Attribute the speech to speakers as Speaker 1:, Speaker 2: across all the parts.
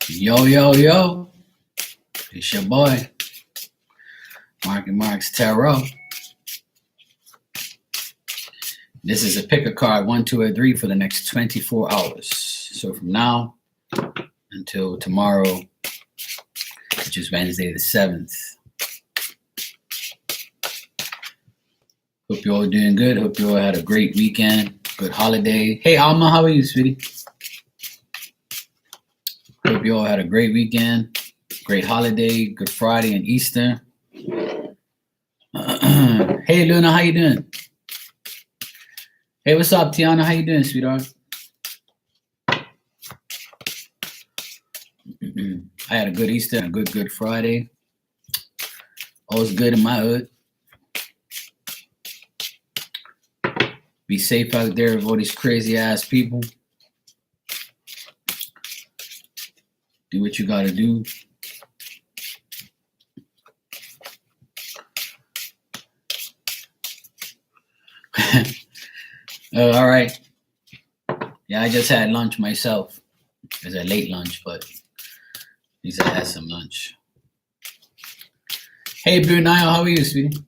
Speaker 1: Yo, yo, yo. It's your boy, Marky Marks Tarot. This is a pick a card 1, 2, or 3 for the next 24 hours. So from now until tomorrow, which is Wednesday the 7th. Hope you all doing good. Hope you all had a great weekend, good holiday. Hey, Alma, how are you, sweetie? Hope you all had a great weekend, great holiday, Good Friday and Easter. Hey, Luna, how you doing? Hey, what's up, Tiana? How you doing, sweetheart? I had a good Easter and a good Friday. All's good in my hood. Be safe out there with all these crazy ass people. Do what you gotta do. Oh, all right. Yeah, I just had lunch myself. It was a late lunch, but at least I had some lunch. Hey, Blue Nile, how are you, sweetie?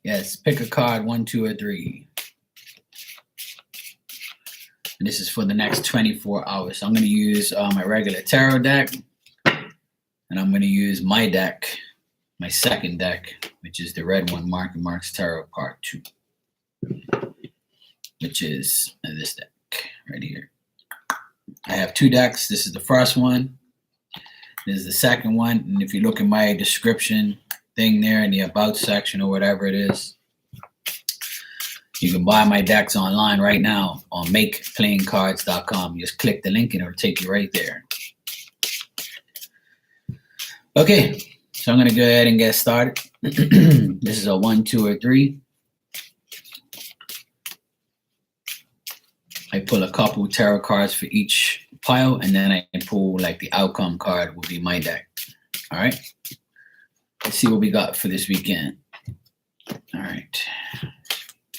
Speaker 1: Yes, pick a card, 1, 2, or 3. And this is for the next 24 hours. So I'm going to use my regular tarot deck, and I'm going to use my deck, my second deck, which is the red one, Marky Marks Tarot Part 2, which is this deck right here. I have 2 decks. This is the first one. This is the second one. And if you look in my description thing there in the about section or whatever it is, you can buy my decks online right now on makeplayingcards.com. Just click the link and it'll take you right there. Okay, so I'm going to go ahead and get started. This is a 1, 2, or 3. I pull a couple tarot cards for each pile, and then I pull like the outcome card will be my deck. All right. Let's see what we got for this weekend. All right.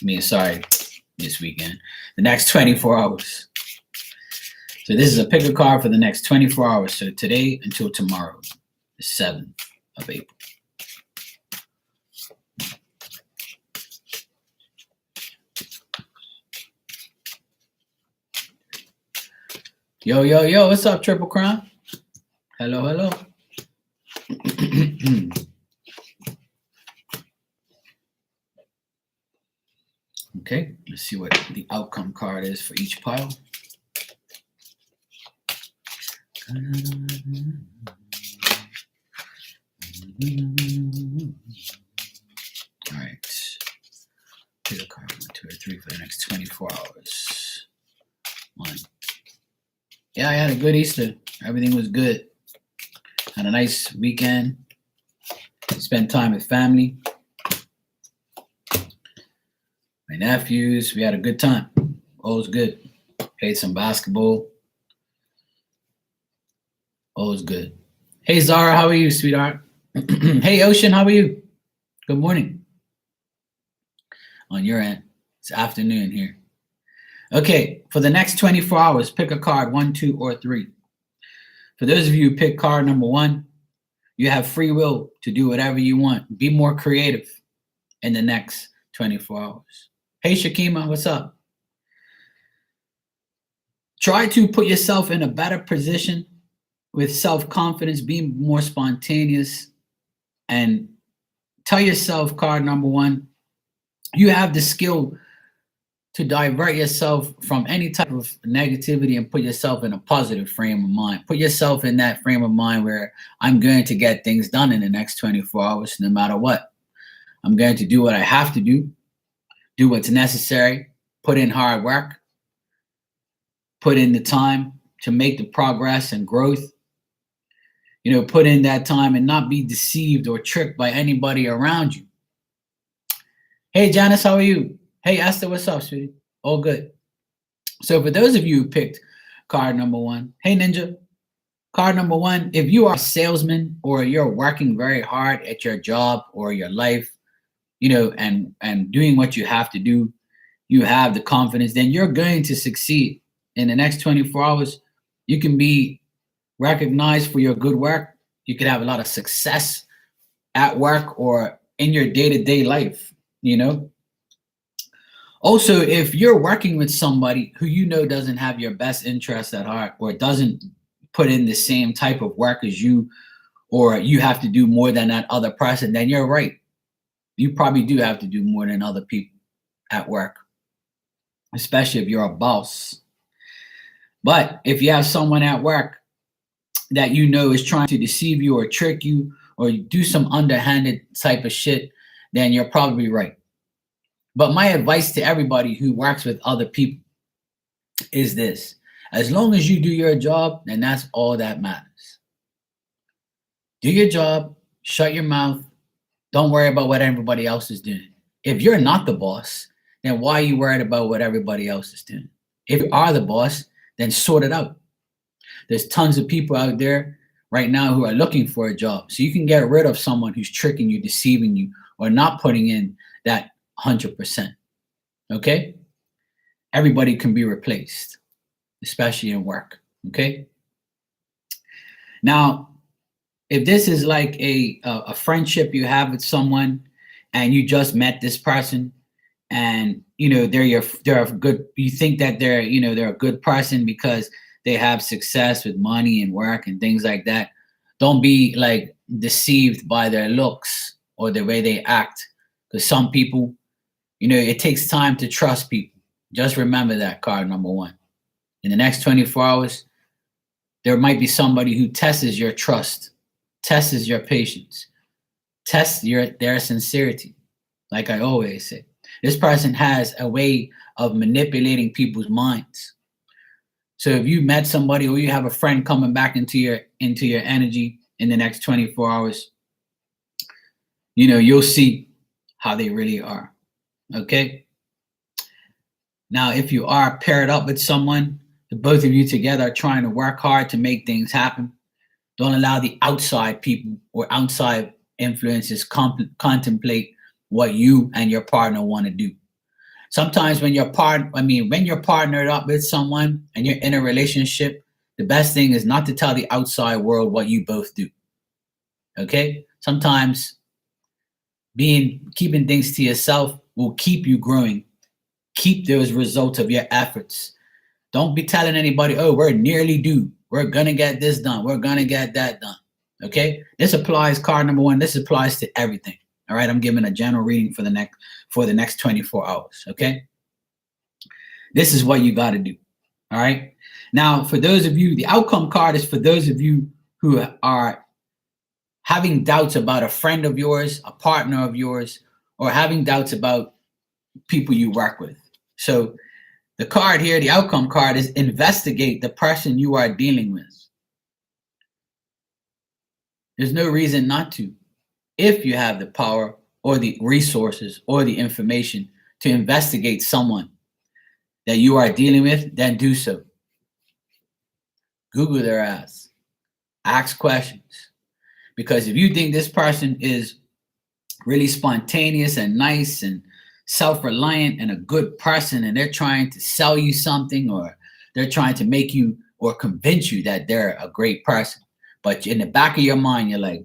Speaker 1: This weekend. The next 24 hours. So this is a pick a card for the next 24 hours. So today until tomorrow, the 7th of April. Yo, yo, yo, what's up, Triple Crown? Hello, hello. Okay, let's see what the outcome card is for each pile. All right. Pick a card, 1, 2, or 3 for the next 24 hours. 1. Yeah, I had a good Easter. Everything was good. Had a nice weekend. Spent time with family. My nephews. We had a good time. All was good. Played some basketball. All was good. Hey, Zara, how are you, sweetheart? Hey, Ocean, how are you? Good morning. On your end, it's afternoon here. Okay, for the next 24 hours, pick a card, 1, 2, or 3. For those of you who pick card number 1, you have free will to do whatever you want. Be more creative in the next 24 hours. Hey, Shakima, what's up? Try to put yourself in a better position with self-confidence, be more spontaneous, and tell yourself, card number 1, you have the skill to divert yourself from any type of negativity and put yourself in a positive frame of mind. Put yourself in that frame of mind where I'm going to get things done in the next 24 hours, no matter what. I'm going to do what I have to do what's necessary, put in hard work, put in the time to make the progress and growth. You know, put in that time and not be deceived or tricked by anybody around you. Hey, Janice, how are you? Hey, Esther, what's up, sweetie? All good. So for those of you who picked card number 1, hey, Ninja, card number 1, if you are a salesman or you're working very hard at your job or your life, and doing what you have to do, you have the confidence, then you're going to succeed. In the next 24 hours, you can be recognized for your good work. You could have a lot of success at work or in your day-to-day life, Also, if you're working with somebody who doesn't have your best interest at heart or doesn't put in the same type of work as you, or you have to do more than that other person, then you're right. You probably do have to do more than other people at work, especially if you're a boss. But if you have someone at work that is trying to deceive you or trick you or do some underhanded type of shit, then you're probably right. But my advice to everybody who works with other people is this: as long as you do your job, then that's all that matters. Do your job, shut your mouth, don't worry about what everybody else is doing. If you're not the boss, then why are you worried about what everybody else is doing? If you are the boss, then sort it out. There's tons of people out there right now who are looking for a job. So you can get rid of someone who's tricking you, deceiving you, or not putting in that 100%. Okay? Everybody can be replaced, especially in work. Okay? Now, if this is like a friendship you have with someone and you just met this person and they're a good, you think that they're a good person because they have success with money and work and things like that, don't be like deceived by their looks or the way they act. Because some people, it takes time to trust people. Just remember that, card number one. In the next 24 hours, there might be somebody who tests your trust, tests your patience, tests their sincerity. Like I always say, this person has a way of manipulating people's minds. So if you met somebody or you have a friend coming back into your energy in the next 24 hours, you'll see how they really are. Okay? Now, if you are paired up with someone, the both of you together are trying to work hard to make things happen, don't allow the outside people or outside influences contemplate what you and your partner want to do. Sometimes when you're partnered up with someone and you're in a relationship, the best thing is not to tell the outside world what you both do. Okay? Sometimes keeping things to yourself will keep you growing. Keep those results of your efforts. Don't be telling anybody, oh, we're nearly due. We're going to get this done. We're going to get that done. Okay? This applies, card number one, this applies to everything. All right? I'm giving a general reading for the next 24 hours. Okay? This is what you got to do. All right? Now, for those of you, the outcome card is for those of you who are having doubts about a friend of yours, a partner of yours, or having doubts about people you work with. So the card here, the outcome card, is investigate the person you are dealing with. There's no reason not to. If you have the power or the resources or the information to investigate someone that you are dealing with, then do so. Google their ass. Ask questions. Because if you think this person is really spontaneous and nice and self-reliant and a good person, and they're trying to sell you something, or they're trying to make you or convince you that they're a great person, but in the back of your mind, you're like,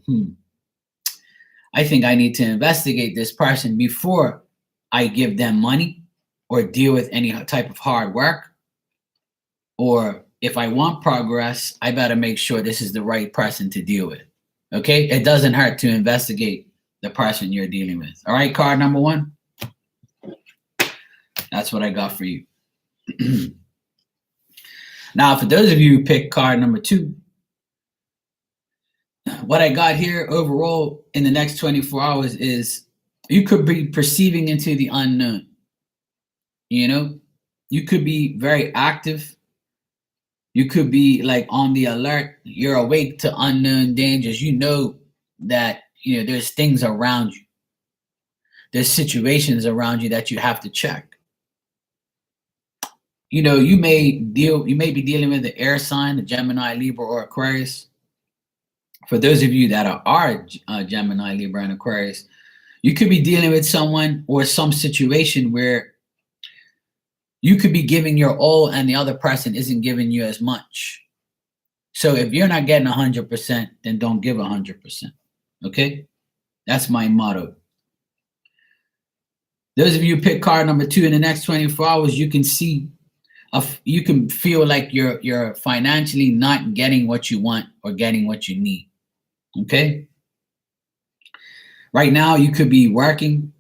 Speaker 1: I think I need to investigate this person before I give them money or deal with any type of hard work. Or if I want progress, I better make sure this is the right person to deal with. Okay? It doesn't hurt to investigate the person you're dealing with. All right, card number one. That's what I got for you. Now, for those of you who picked card number two, what I got here overall in the next 24 hours is you could be perceiving into the unknown. You could be very active. You could be like on the alert. You're awake to unknown dangers. You know that, there's things around you. There's situations around you that you have to check. You may be dealing with the air sign, the Gemini, Libra, or Aquarius. For those of you that are Gemini, Libra, and Aquarius, You could be dealing with someone or some situation where you could be giving your all and the other person isn't giving you as much. So if you're not getting 100%, then don't give 100%. Okay? That's my motto. Those of you who pick card number 2, in the next 24 hours, you can see, you can feel like you're financially not getting what you want or getting what you need. Okay? Right now, you could be working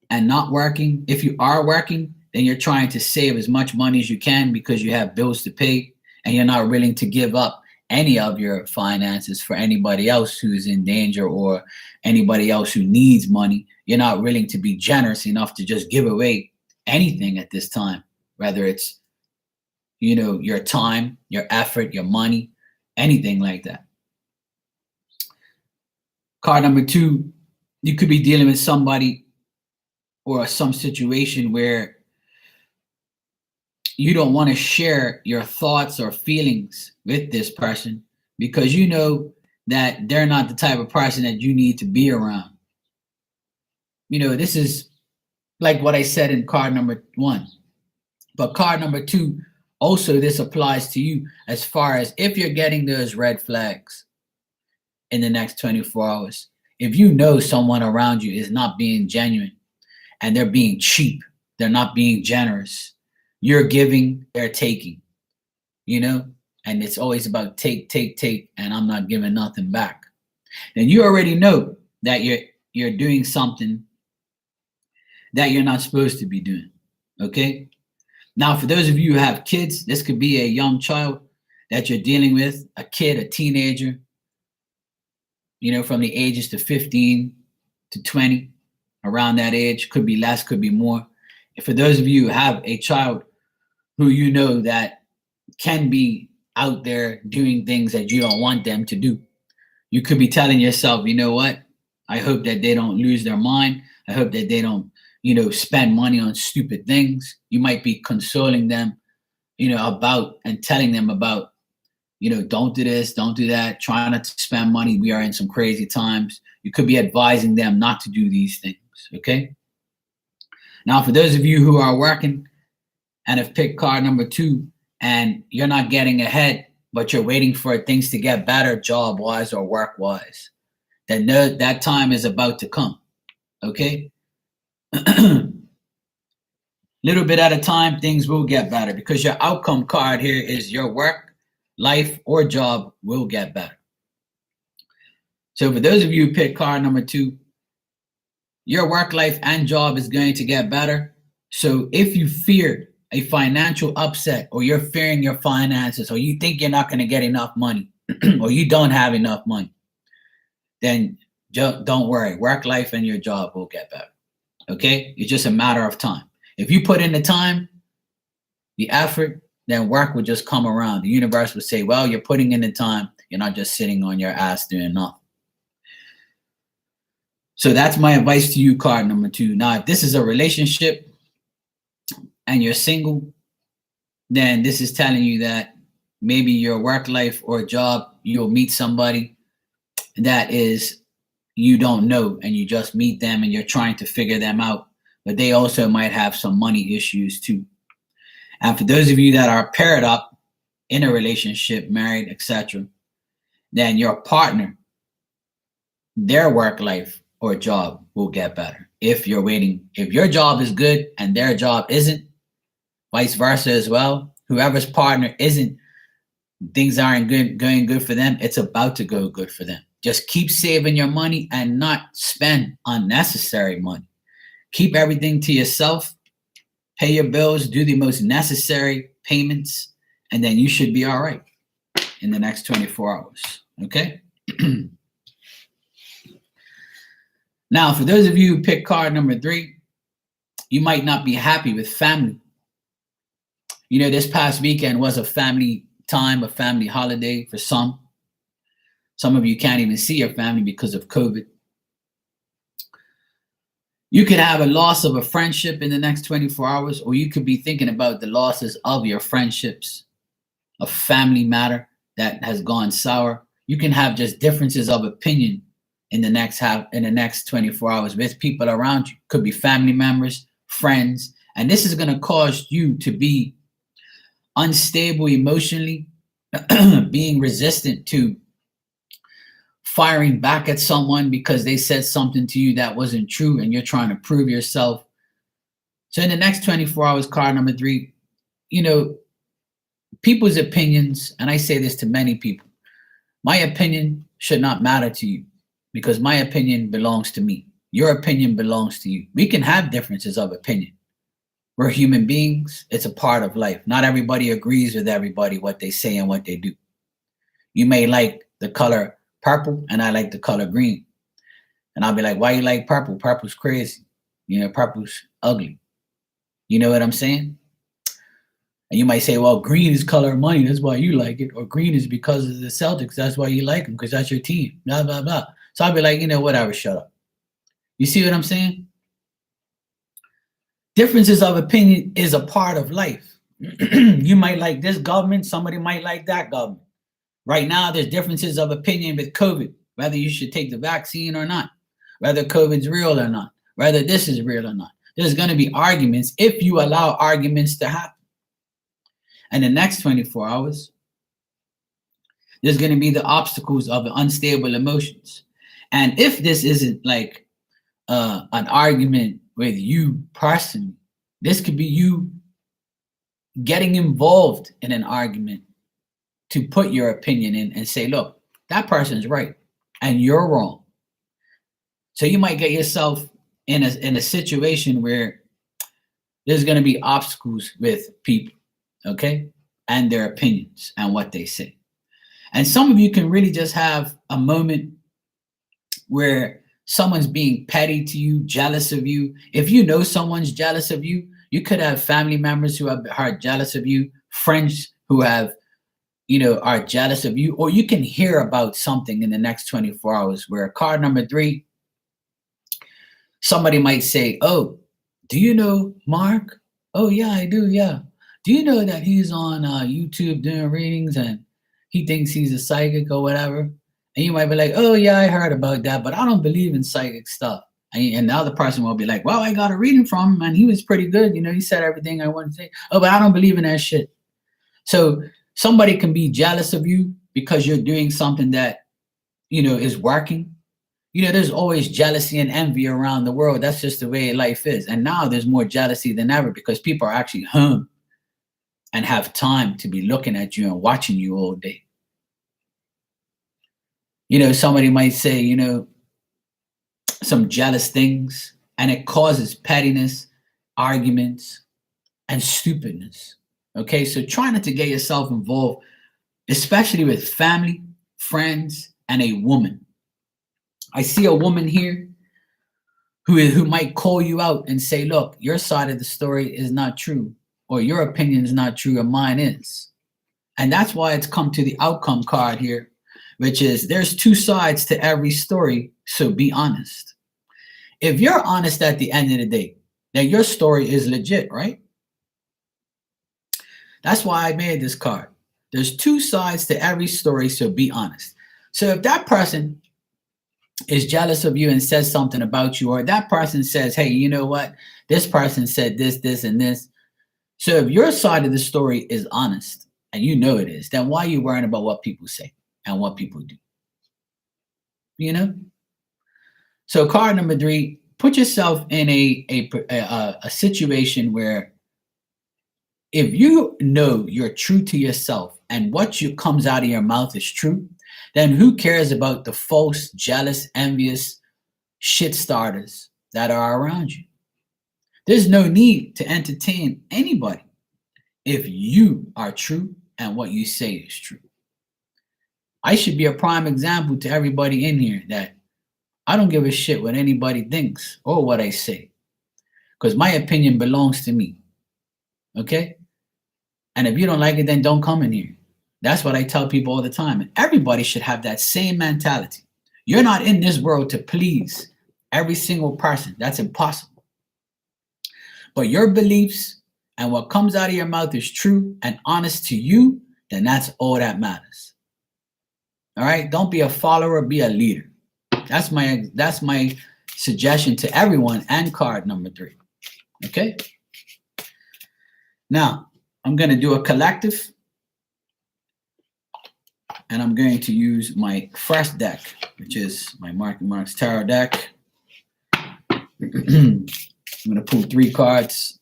Speaker 1: and not working. If you are working, then you're trying to save as much money as you can because you have bills to pay and you're not willing to give up any of your finances for anybody else who's in danger or anybody else who needs money. You're not willing to be generous enough to just give away anything at this time, whether it's, your time, your effort, your money, anything like that. Card number 2, you could be dealing with somebody or some situation where you don't want to share your thoughts or feelings with this person because you know that they're not the type of person that you need to be around. This is like what I said in card number 1. But card number 2, also this applies to you as far as if you're getting those red flags in the next 24 hours. If you know someone around you is not being genuine and they're being cheap, they're not being generous, you're giving, they're taking, and it's always about take, and I'm not giving nothing back. Then you already know that you're doing something that you're not supposed to be doing. Okay? Now, for those of you who have kids, this could be a young child that you're dealing with, a kid, a teenager, from the ages to 15 to 20, around that age, could be less, could be more. And for those of you who have a child who you know that can be out there doing things that you don't want them to do, you could be telling yourself, you know what? I hope that they don't lose their mind. I hope that they don't, spend money on stupid things. You might be consoling them, about and telling them about, don't do this, don't do that, try not to spend money. We are in some crazy times. You could be advising them not to do these things, okay? Now, for those of you who are working and have picked card number 2 and you're not getting ahead, but you're waiting for things to get better job-wise or work-wise, then that time is about to come, okay? Little bit at a time, things will get better because your outcome card here is your work, life, or job will get better. So for those of you who pick card number 2, your work life and job is going to get better. So if you fear a financial upset or you're fearing your finances or you think you're not going to get enough money or you don't have enough money, then don't worry. Work life and your job will get better. Okay? It's just a matter of time. If you put in the time, the effort, then work will just come around. The universe will say, well, you're putting in the time. You're not just sitting on your ass doing nothing. So that's my advice to you, card number 2. Now, if this is a relationship and you're single, then this is telling you that maybe your work life or job, you'll meet somebody that is you don't know and you just meet them and you're trying to figure them out, but they also might have some money issues too. And for those of you that are paired up in a relationship, married, etc., then your partner, their work life or job will get better. If you're waiting, if your job is good and their job isn't, vice versa as well, whoever's partner isn't, things aren't going good for them, it's about to go good for them. Just keep saving your money and not spend unnecessary money. Keep everything to yourself, pay your bills, do the most necessary payments, and then you should be all right in the next 24 hours, okay? Now, for those of you who pick card number 3, you might not be happy with family. This past weekend was a family time, a family holiday for some. Some of you can't even see your family because of COVID. You could have a loss of a friendship in the next 24 hours, or you could be thinking about the losses of your friendships, a family matter that has gone sour. You can have just differences of opinion in the next 24 hours with people around you. Could be family members, friends, and this is going to cause you to be unstable emotionally, being resistant to firing back at someone because they said something to you that wasn't true and you're trying to prove yourself. So in the next 24 hours, card number 3, people's opinions, and I say this to many people, my opinion should not matter to you because my opinion belongs to me. Your opinion belongs to you. We can have differences of opinion. We're human beings. It's a part of life. Not everybody agrees with everybody, what they say and what they do. You may like the color purple and I like the color green. And I'll be like, why you like purple? Purple's crazy. Purple's ugly. You know what I'm saying? And you might say, well, green is color of money. That's why you like it. Or green is because of the Celtics. That's why you like them, because that's your team. Blah, blah, blah. So I'll be like, whatever, shut up. You see what I'm saying? Differences of opinion is a part of life. You might like this government. Somebody might like that government. Right now, there's differences of opinion with COVID, whether you should take the vaccine or not, whether COVID's real or not, whether this is real or not. There's going to be arguments if you allow arguments to happen. And the next 24 hours, there's going to be the obstacles of unstable emotions. And if this isn't like an argument with you personally, this could be you getting involved in an argument to put your opinion in and say, look, that person's right and you're wrong. So you might get yourself in a situation where there's going to be obstacles with people, okay, and their opinions and what they say. And some of you can really just have a moment where someone's being petty to you, jealous of you. If you know someone's jealous of you, you could have family members who are jealous of you, friends who have, are jealous of you, or you can hear about something in the next 24 hours where card number 3, somebody might say, oh, do you know Mark? Oh, yeah, I do. Yeah. Do you know that he's on YouTube doing readings and he thinks he's a psychic or whatever? And you might be like, oh, yeah, I heard about that, but I don't believe in psychic stuff. And the other person will be like, well, I got a reading from him and he was pretty good. He said everything I wanted to say. Oh, but I don't believe in that shit. So somebody can be jealous of you because you're doing something that, is working. There's always jealousy and envy around the world. That's just the way life is. And now there's more jealousy than ever because people are actually home and have time to be looking at you and watching you all day. Somebody might say, some jealous things, and it causes pettiness, arguments, and stupidness. Okay, so try not to get yourself involved, especially with family, friends, and a woman. I see a woman here who might call you out and say, look, your side of the story is not true, or your opinion is not true, or mine is. And that's why it's come to the outcome card here, which is there's 2 sides to every story, so be honest. If you're honest at the end of the day, then your story is legit, right? That's why I made this card. There's 2 sides to every story, so be honest. So if that person is jealous of you and says something about you, or that person says, hey, you know what? This person said this, this, and this. So if your side of the story is honest, and you know it is, then why are you worrying about what people say and what people do? So card number 3, put yourself in a situation where if you know you're true to yourself and what comes out of your mouth is true, then who cares about the false, jealous, envious shit starters that are around you? There's no need to entertain anybody if you are true and what you say is true. I should be a prime example to everybody in here that I don't give a shit what anybody thinks or what I say, because my opinion belongs to me. Okay? And if you don't like it, then don't come in here. That's what I tell people all the time. And everybody should have that same mentality. You're not in this world to please every single person. That's impossible. But your beliefs and what comes out of your mouth is true and honest to you, then that's all that matters. All right? Don't be a follower, be a leader. That's my suggestion to everyone. And card number 3. Okay. Now I'm going to do a collective, and I'm going to use my first deck, which is my Marky Mark's Tarot deck. I'm going to pull 3 cards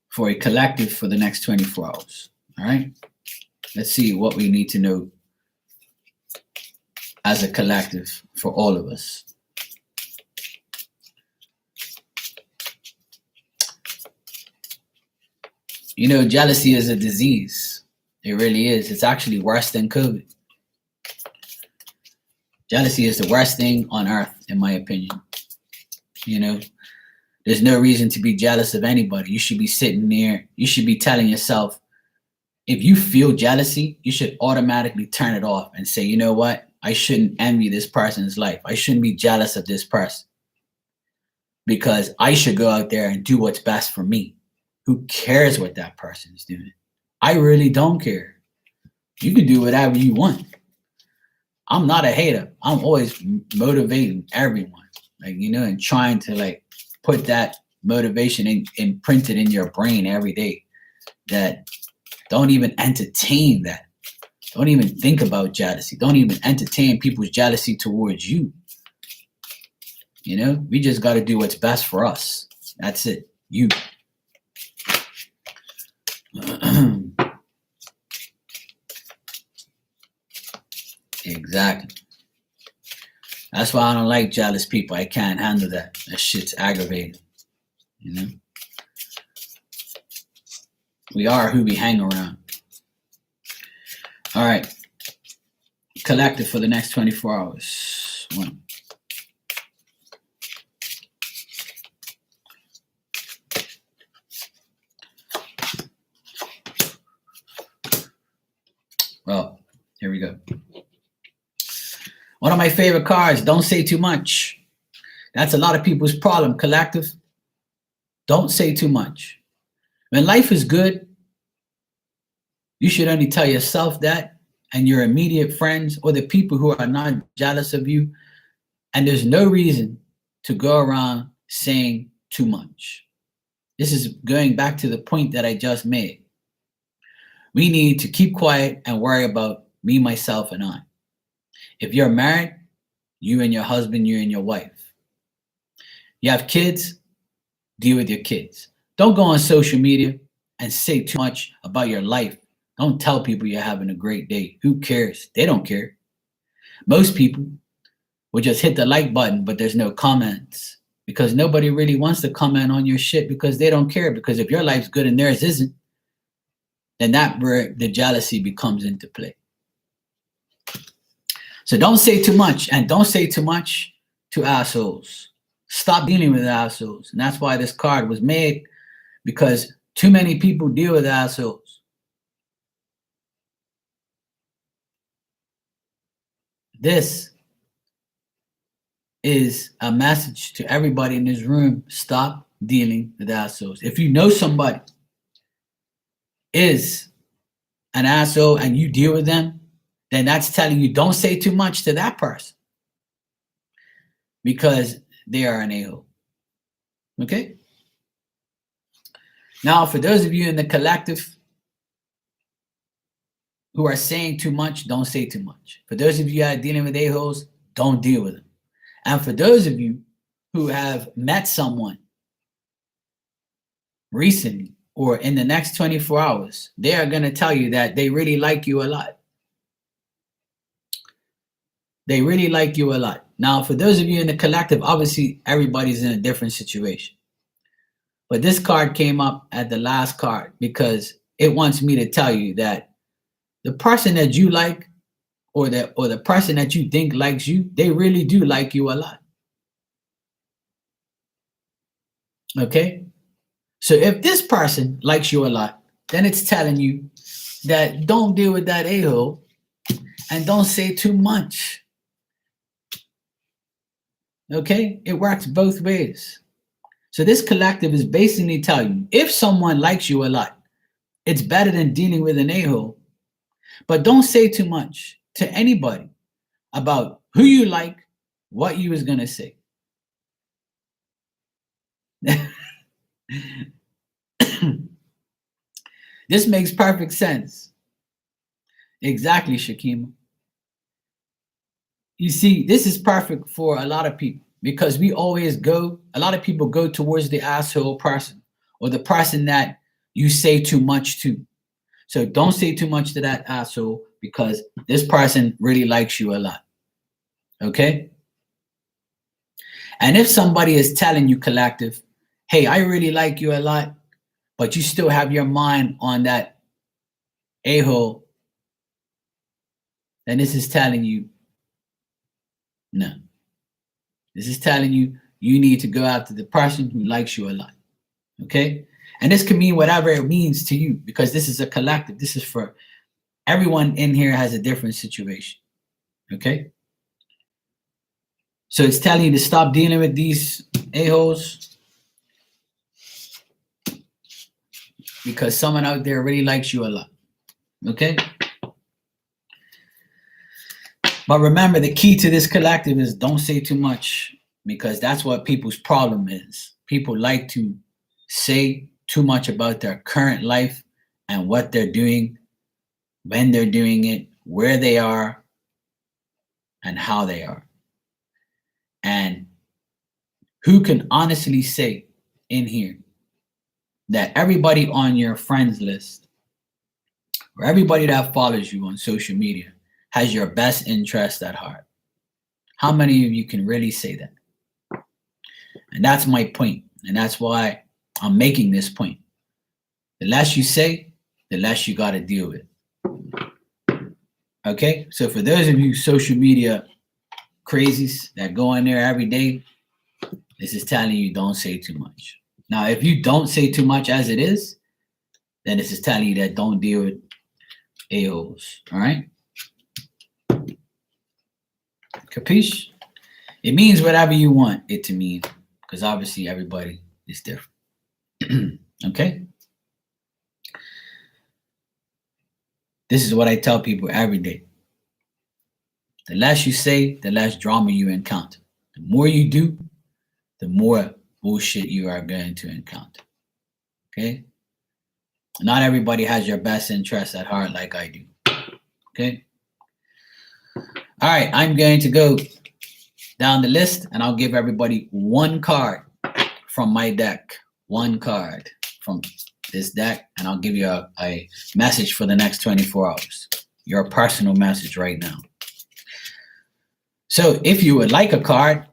Speaker 1: for a collective for the next 24 hours. All right. Let's see what we need to know as a collective for all of us. You know, jealousy is a disease. It really is. It's actually worse than COVID. Jealousy is the worst thing on earth, in my opinion. You know, there's no reason to be jealous of anybody. You should be sitting there. You should be telling yourself, if you feel jealousy, you should automatically turn it off and say, you know what? I shouldn't envy this person's life. I shouldn't be jealous of this person because I should go out there and do what's best for me. Who cares what that person is doing? I really don't care. You can do whatever you want. I'm not a hater. I'm always motivating everyone, like, you know, and trying to like put that motivation in, imprinted in your brain every day, that don't even entertain that. Don't even think about jealousy. Don't even entertain people's jealousy towards you. You know, we just got to do what's best for us. That's it. You. Exactly. That's why I don't like jealous people. I can't handle that. That shit's aggravating. You know? We are who we hang around. All right. Collective for the next 24 hours. 1. Well, here we go. One of my favorite cards, don't say too much. That's a lot of people's problem, collective. Don't say too much. When life is good, you should only tell yourself that and your immediate friends or the people who are not jealous of you. And there's no reason to go around saying too much. This is going back to the point that I just made. We need to keep quiet and worry about me, myself, and I. If you're married, you and your husband, you and your wife. You have kids, deal with your kids. Don't go on social media and say too much about your life. Don't tell people you're having a great day. Who cares? They don't care. Most people will just hit the like button, but there's no comments because nobody really wants to comment on your shit because they don't care. Because if your life's good and theirs isn't, then that's where the jealousy becomes into play. So don't say too much, and don't say too much to assholes. Stop dealing with assholes. And that's why this card was made, because too many people deal with assholes. This is a message to everybody in this room. Stop dealing with assholes. If you know somebody is an asshole and you deal with them, then that's telling you don't say too much to that person because they are an a-hole. Okay? Now, for those of you in the collective who are saying too much, don't say too much. For those of you who are dealing with a-holes, don't deal with them. And for those of you who have met someone recently or in the next 24 hours, they are going to tell you that they really like you a lot. They really like you a lot. Now, for those of you in the collective, obviously everybody's in a different situation. But this card came up at the last card because it wants me to tell you that the person that you like or the person that you think likes you, they really do like you a lot. Okay? So if this person likes you a lot, then it's telling you that don't deal with that a-hole and don't say too much. Okay? It works both ways. So this collective is basically telling you, if someone likes you a lot, it's better than dealing with an a-hole. But don't say too much to anybody about who you like, what you was gonna say. This makes perfect sense. Exactly, Shakima. You see, this is perfect for a lot of people because a lot of people go towards the asshole person or the person that you say too much to. So don't say too much to that asshole because this person really likes you a lot. Okay? And if somebody is telling you, collective, hey, I really like you a lot, but you still have your mind on that a-hole, then this is telling you, no. This is telling you, you need to go after the person who likes you a lot. Okay? And this can mean whatever it means to you because this is a collective. This is for everyone in here has a different situation. Okay? So it's telling you to stop dealing with these a-holes because someone out there really likes you a lot. Okay? But remember, the key to this collective is don't say too much because that's what people's problem is. People like to say too much about their current life and what they're doing, when they're doing it, where they are, and how they are. And who can honestly say in here that everybody on your friends list or everybody that follows you on social media has your best interest at heart? How many of you can really say that? And that's my point. And that's why I'm making this point. The less you say, the less you got to deal with. Okay? So for those of you social media crazies that go in there every day, this is telling you don't say too much. Now, if you don't say too much as it is, then this is telling you that don't deal with a-holes. All right? Capiche? It means whatever you want it to mean because obviously everybody is different. Okay? This is what I tell people every day. The less you say, the less drama you encounter. The more you do, the more bullshit you are going to encounter. Okay? Not everybody has your best interest at heart like I do. Okay? All right, I'm going to go down the list and I'll give everybody one card from my deck. One card from this deck, and I'll give you a message for the next 24 hours. Your personal message right now. So if you would like a card,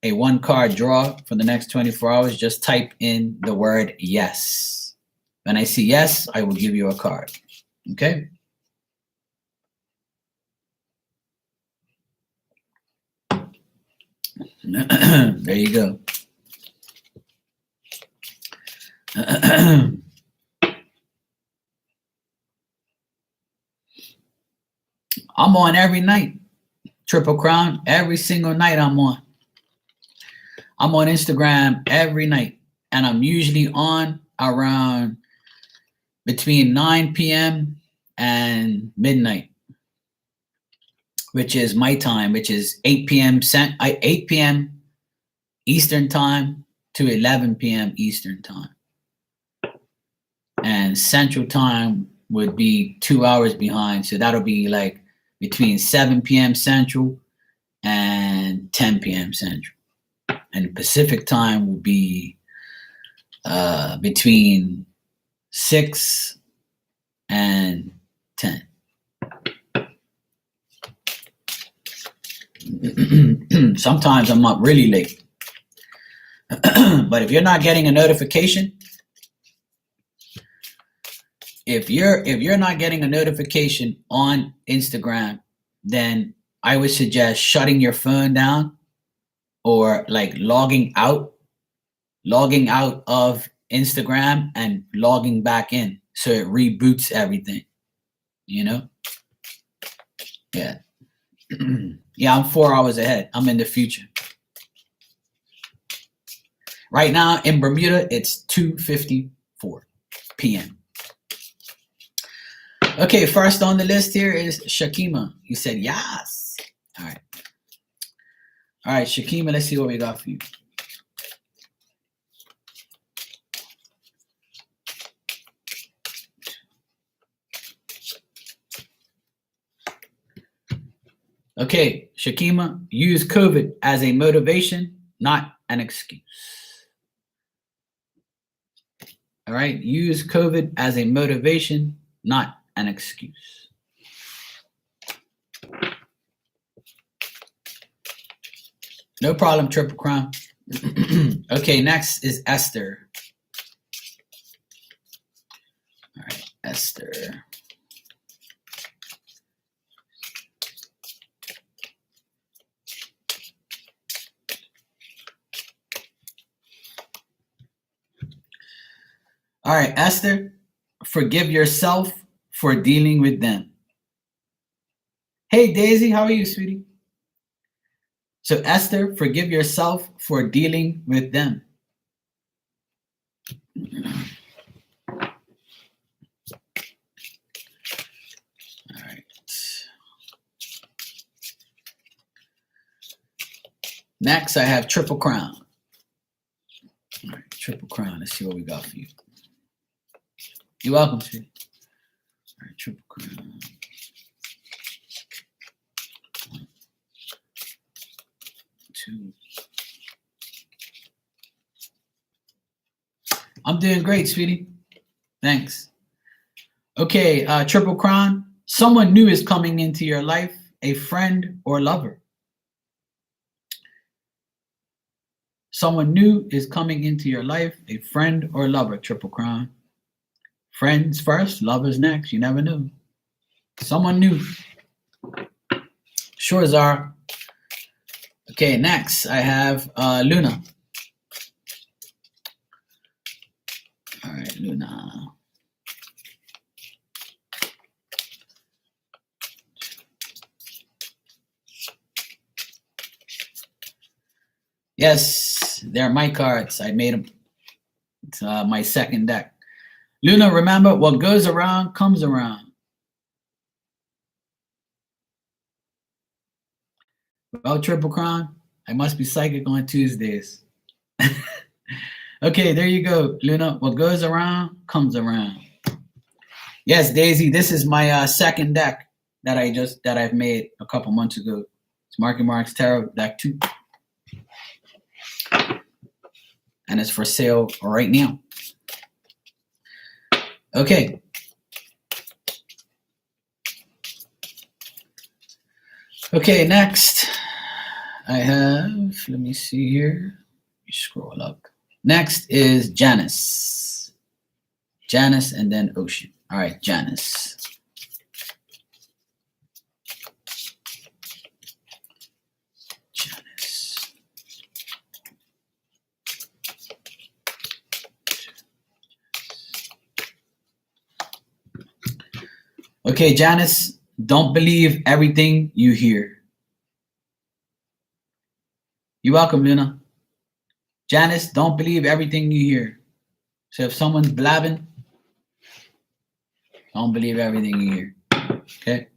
Speaker 1: a one card draw for the next 24 hours, just type in the word yes. When I see yes, I will give you a card. Okay? There you go. I'm on every night. Triple Crown, every single night I'm on. I'm on Instagram every night, and I'm usually on around between 9 p.m. and midnight, which is my time, which is 8 p.m. 8 p.m. Eastern time to 11 p.m. Eastern time. And Central time would be 2 hours behind, so that'll be like between 7 p.m. Central and 10 p.m. Central. And Pacific time will be between 6 and 10. Sometimes I'm up really late. But if you're not getting a notification, if you're not getting a notification on Instagram, then I would suggest shutting your phone down or like logging out of Instagram and logging back in so it reboots everything, you know? Yeah. Yeah, I'm 4 hours ahead. I'm in the future. Right now in Bermuda, it's 2:54 p.m. Okay, first on the list here is Shakima. You said yes. All right. All right, Shakima, let's see what we got for you. Okay, Shakima, use COVID as a motivation, not an excuse. All right, use COVID as a motivation, not an excuse. No problem, Triple Crown. Okay, next is Esther. All right, Esther. All right, Esther, forgive yourself for dealing with them. Hey, Daisy, how are you, sweetie? So, Esther, forgive yourself for dealing with them. All right. Next, I have Triple Crown. All right, Triple Crown. Let's see what we got for you. You're welcome, sweetie. All right, Triple Crown. 1, 2. I'm doing great, sweetie. Thanks. Okay, Triple Crown. Someone new is coming into your life, a friend or lover. Someone new is coming into your life, a friend or lover, Triple Crown. Friends first, lovers next. You never know. Someone new. Sure, Zara. Okay, next I have Luna. All right, Luna. Yes, they're my cards. I made them. It's my second deck. Luna, remember, what goes around comes around. Well, Triple Crown, I must be psychic on Tuesdays. Okay, there you go, Luna. What goes around comes around. Yes, Daisy, this is my second deck that I've made a couple months ago. It's Marky Mark's Tarot Deck 2. And it's for sale right now. Okay. Okay, next I have, let me see here. You scroll up. Next is Janice. Janice and then Ocean. All right, Janice. Janice. Okay, Janice, don't believe everything you hear. You're welcome, Luna. Janice, don't believe everything you hear. So if someone's blabbing, don't believe everything you hear. Okay?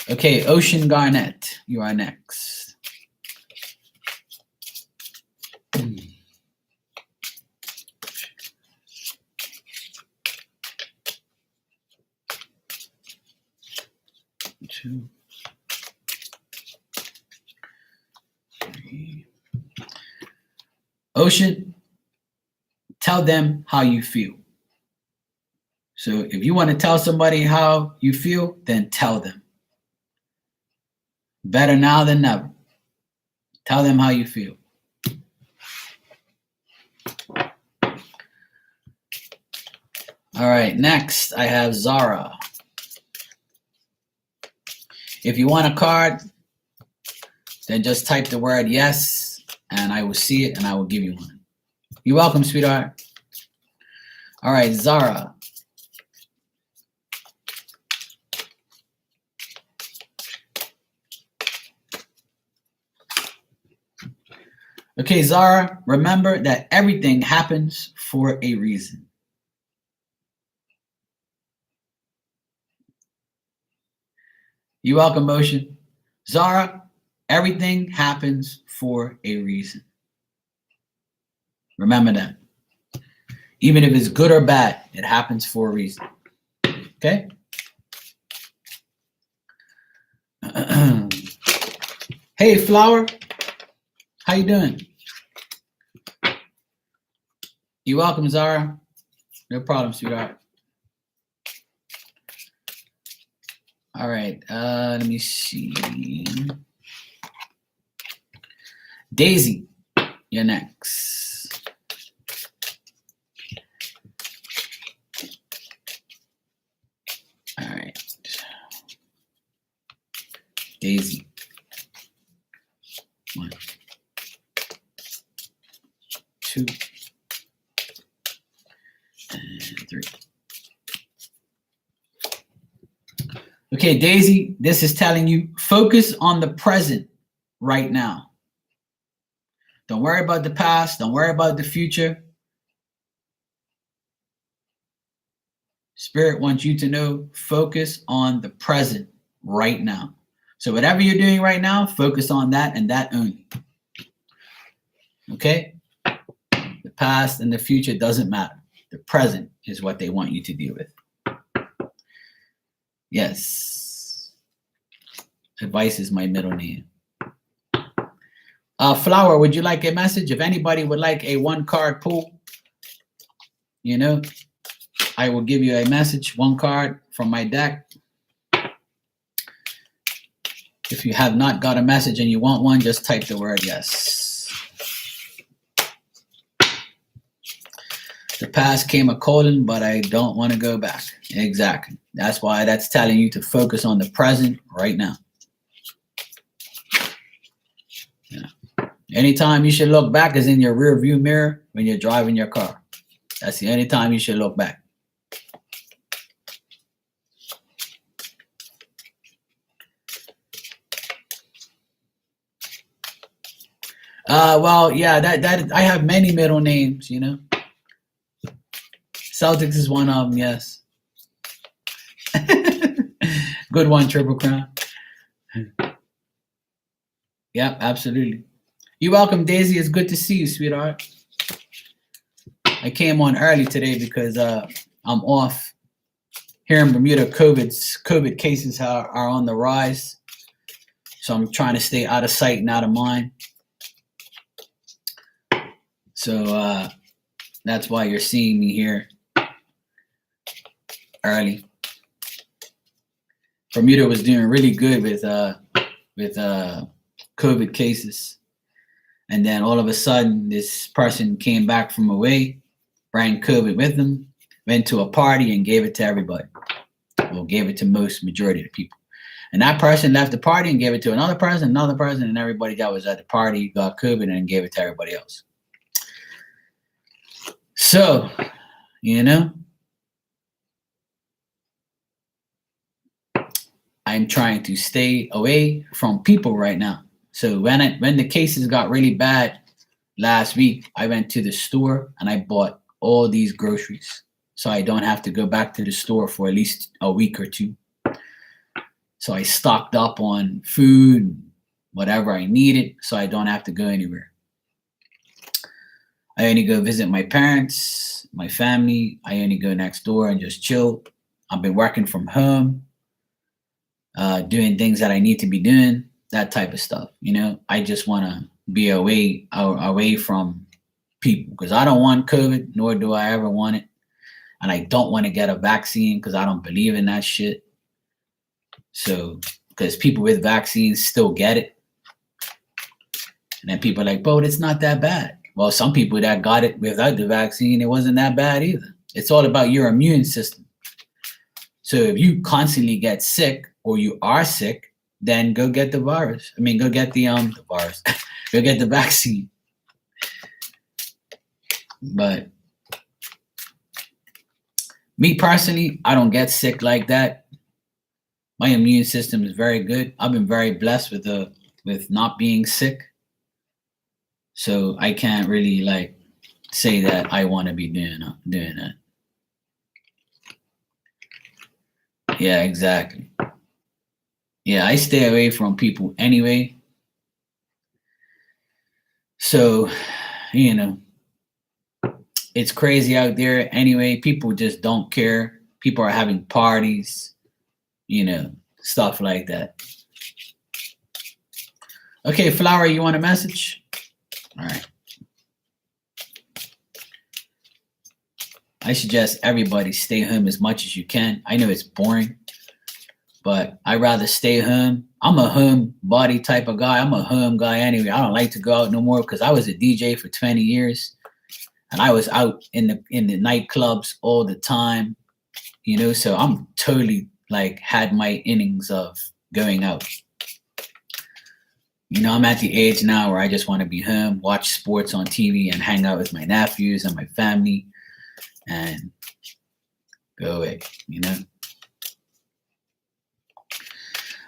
Speaker 1: Okay, Ocean Garnett, you are next. Two, three. Ocean, tell them how you feel. So if you want to tell somebody how you feel, then tell them. Better now than never. Tell them how you feel. All right, next I have Zara. If you want a card, then just type the word yes, and I will see it and I will give you one. You're welcome, sweetheart. All right, Zara. Okay, Zara, remember that everything happens for a reason. You're welcome, Motion. Zara, everything happens for a reason. Remember that. Even if it's good or bad, it happens for a reason. Okay? Hey, Flower. How you doing? You're welcome, Zara. No problem, sweetheart. All right. Let me see. Daisy, you're next. All right. Daisy. 1, 2, and 3. Okay, Daisy, this is telling you focus on the present right now. Don't worry about the past. Don't worry about the future. Spirit wants you to know, focus on the present right now. So whatever you're doing right now, focus on that and that only. Okay? The past and the future doesn't matter. The present is what they want you to deal with. Yes. Advice is my middle name. Flower, would you like a message? If anybody would like a 1-card pull, you know, I will give you a message, 1 card from my deck. If you have not got a message and you want one, just type the word yes. The past came a calling, but I don't want to go back. Exactly. That's why that's telling you to focus on the present right now. Yeah. Anytime you should look back is in your rear view mirror when you're driving your car. That's the only time you should look back. Well, yeah, that I have many middle names, you know. Celtics is one of them, yes. Good one, Triple Crown. Yep, absolutely. You're welcome, Daisy. It's good to see you, sweetheart. I came on early today because I'm off. Here in Bermuda, COVID cases are on the rise. So I'm trying to stay out of sight and out of mind. So that's why you're seeing me here early. Bermuda was doing really good with COVID cases. And then all of a sudden, this person came back from away, brought COVID with them, went to a party and gave it to everybody. Well, gave it to majority of the people. And that person left the party and gave it to another person, and everybody that was at the party got COVID and gave it to everybody else. So, you know, I'm trying to stay away from people right now. So when the cases got really bad last week, I went to the store and I bought all these groceries. So I don't have to go back to the store for at least a week or 2. So I stocked up on food, whatever I needed, so I don't have to go anywhere. I only go visit my parents, my family. I only go next door and just chill. I've been working from home, doing things that I need to be doing, that type of stuff. You know, I just want to be away from people because I don't want COVID, nor do I ever want it. And I don't want to get a vaccine because I don't believe in that shit. So, because people with vaccines still get it. And then people are like, bro, it's not that bad. Well, some people that got it without the vaccine, it wasn't that bad either. It's all about your immune system. So if you constantly get sick or you are sick, then go get the virus. I mean, go get the virus. Go get the vaccine. But me personally, I don't get sick like that. My immune system is very good. I've been very blessed with not being sick. So I can't really like say that I want to be doing that. Yeah, exactly. Yeah, I stay away from people anyway. So, you know, it's crazy out there anyway. People just don't care. People are having parties, stuff like that. Okay, Flower, you want a message? All right. I suggest everybody stay home as much as you can. I know it's boring, but I'd rather stay home. I'm a home body type of guy. I'm a home guy anyway. I don't like to go out no more because I was a DJ for 20 years and I was out in the nightclubs all the time, so I'm totally like had my innings of going out. I'm at the age now where I just want to be home, watch sports on TV and hang out with my nephews and my family and go away,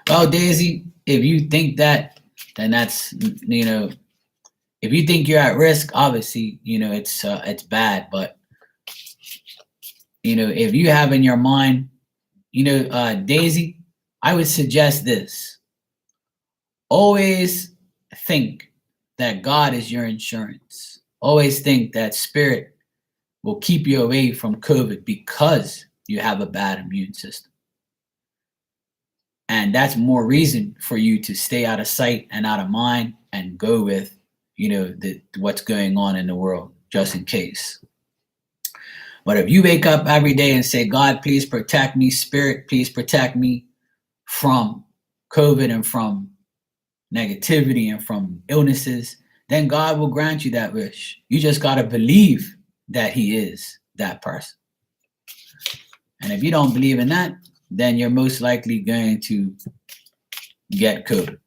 Speaker 1: Well, Daisy, if you think that, then that's, if you think you're at risk, obviously, it's bad. But, if you have in your mind, Daisy, I would suggest this. Always think that God is your insurance. Always think that spirit will keep you away from COVID because you have a bad immune system. And that's more reason for you to stay out of sight and out of mind and go with, what's going on in the world, just in case. But if you wake up every day and say, God, please protect me, spirit, please protect me from COVID and from negativity and from illnesses, then God will grant you that wish. You just got to believe that he is that person. And if you don't believe in that, then you're most likely going to get COVID.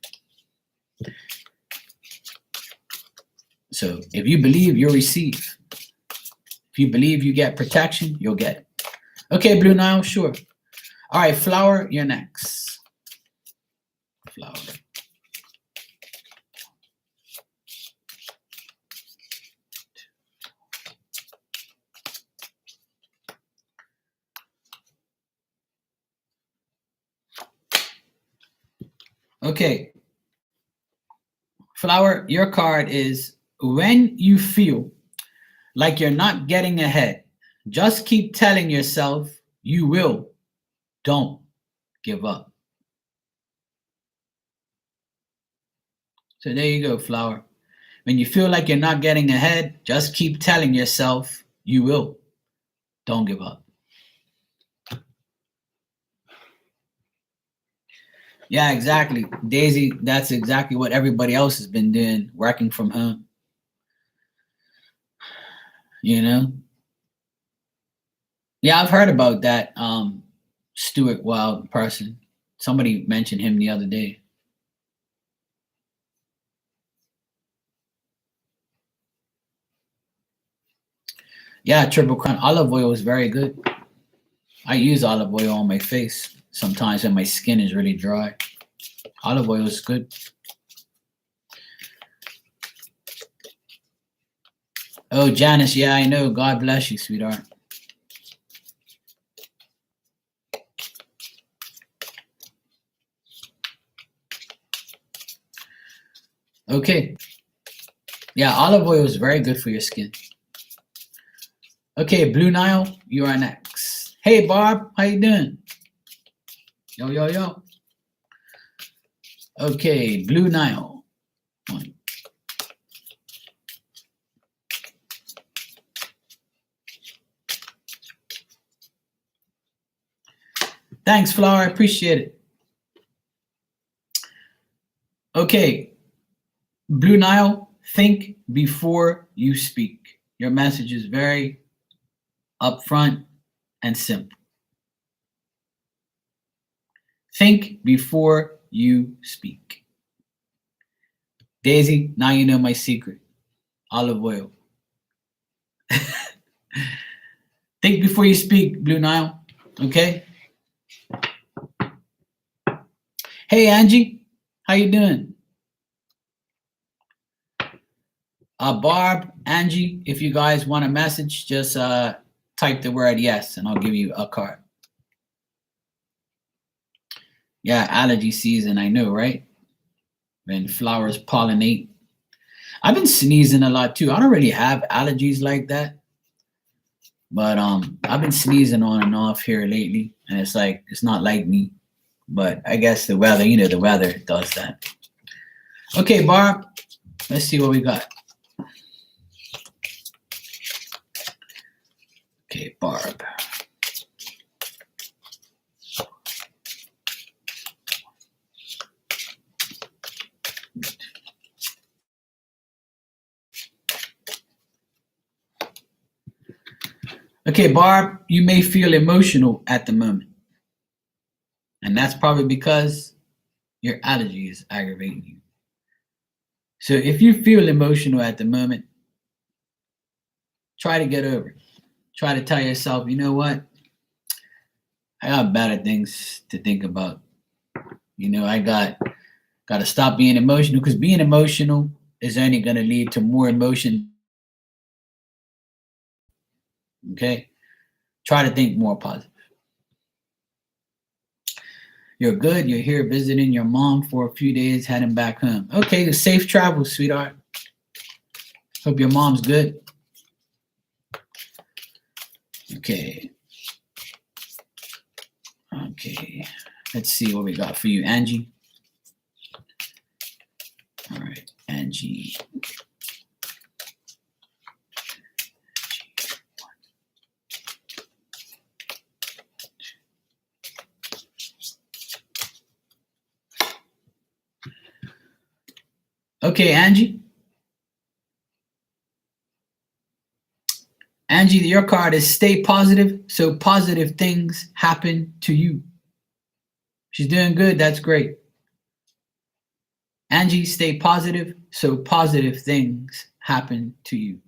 Speaker 1: So if you believe, you'll receive. If you believe you get protection, you'll get it. Okay, Blue Nile, sure. All right, Flower, you're next. Flower. Okay. Flower, your card is when you feel like you're not getting ahead, just keep telling yourself you will. Don't give up. So there you go, Flower. When you feel like you're not getting ahead, just keep telling yourself you will. Don't give up. Yeah, exactly. Daisy, that's exactly what everybody else has been doing, working from home. Yeah, I've heard about that Stuart Wild person. Somebody mentioned him the other day. Yeah, Triple Crown olive oil is very good. I use olive oil on my face sometimes when my skin is really dry. Olive oil is good. Oh, Janice, yeah, I know. God bless you, sweetheart. Okay. Yeah, olive oil is very good for your skin. Okay, Blue Nile, you are next. Hey, Barb, how you doing? Yo, yo, yo. Okay, Blue Nile. Thanks, Flower. I appreciate it. Okay, Blue Nile, think before you speak. Your message is very upfront and simple. Think before you speak. Daisy, now you know my secret. Olive oil. Think before you speak, Blue Nile. Okay? Hey, Angie. How you doing? Barb, Angie, if you guys want a message, just type the word yes, and I'll give you a card. Yeah, allergy season, I know, right? When flowers pollinate. I've been sneezing a lot too. I don't really have allergies like that, but I've been sneezing on and off here lately, and it's like it's not like me. But I guess the weather, the weather does that. Okay, Barb, let's see what we got. Okay, Barb. Okay, Barb, you may feel emotional at the moment. And that's probably because your allergy is aggravating you. So if you feel emotional at the moment, try to get over it. Try to tell yourself, you know what? I got better things to think about. I got to stop being emotional, because being emotional is only going to lead to more emotion. Okay? Try to think more positive. You're good. You're here visiting your mom for a few days, heading back home. Okay, safe travels, sweetheart. Hope your mom's good. Okay. Okay. Let's see what we got for you, Angie. All right, Angie. Okay, Angie. Angie, your card is stay positive, so positive things happen to you. She's doing good. That's great. Angie, stay positive, so positive things happen to you.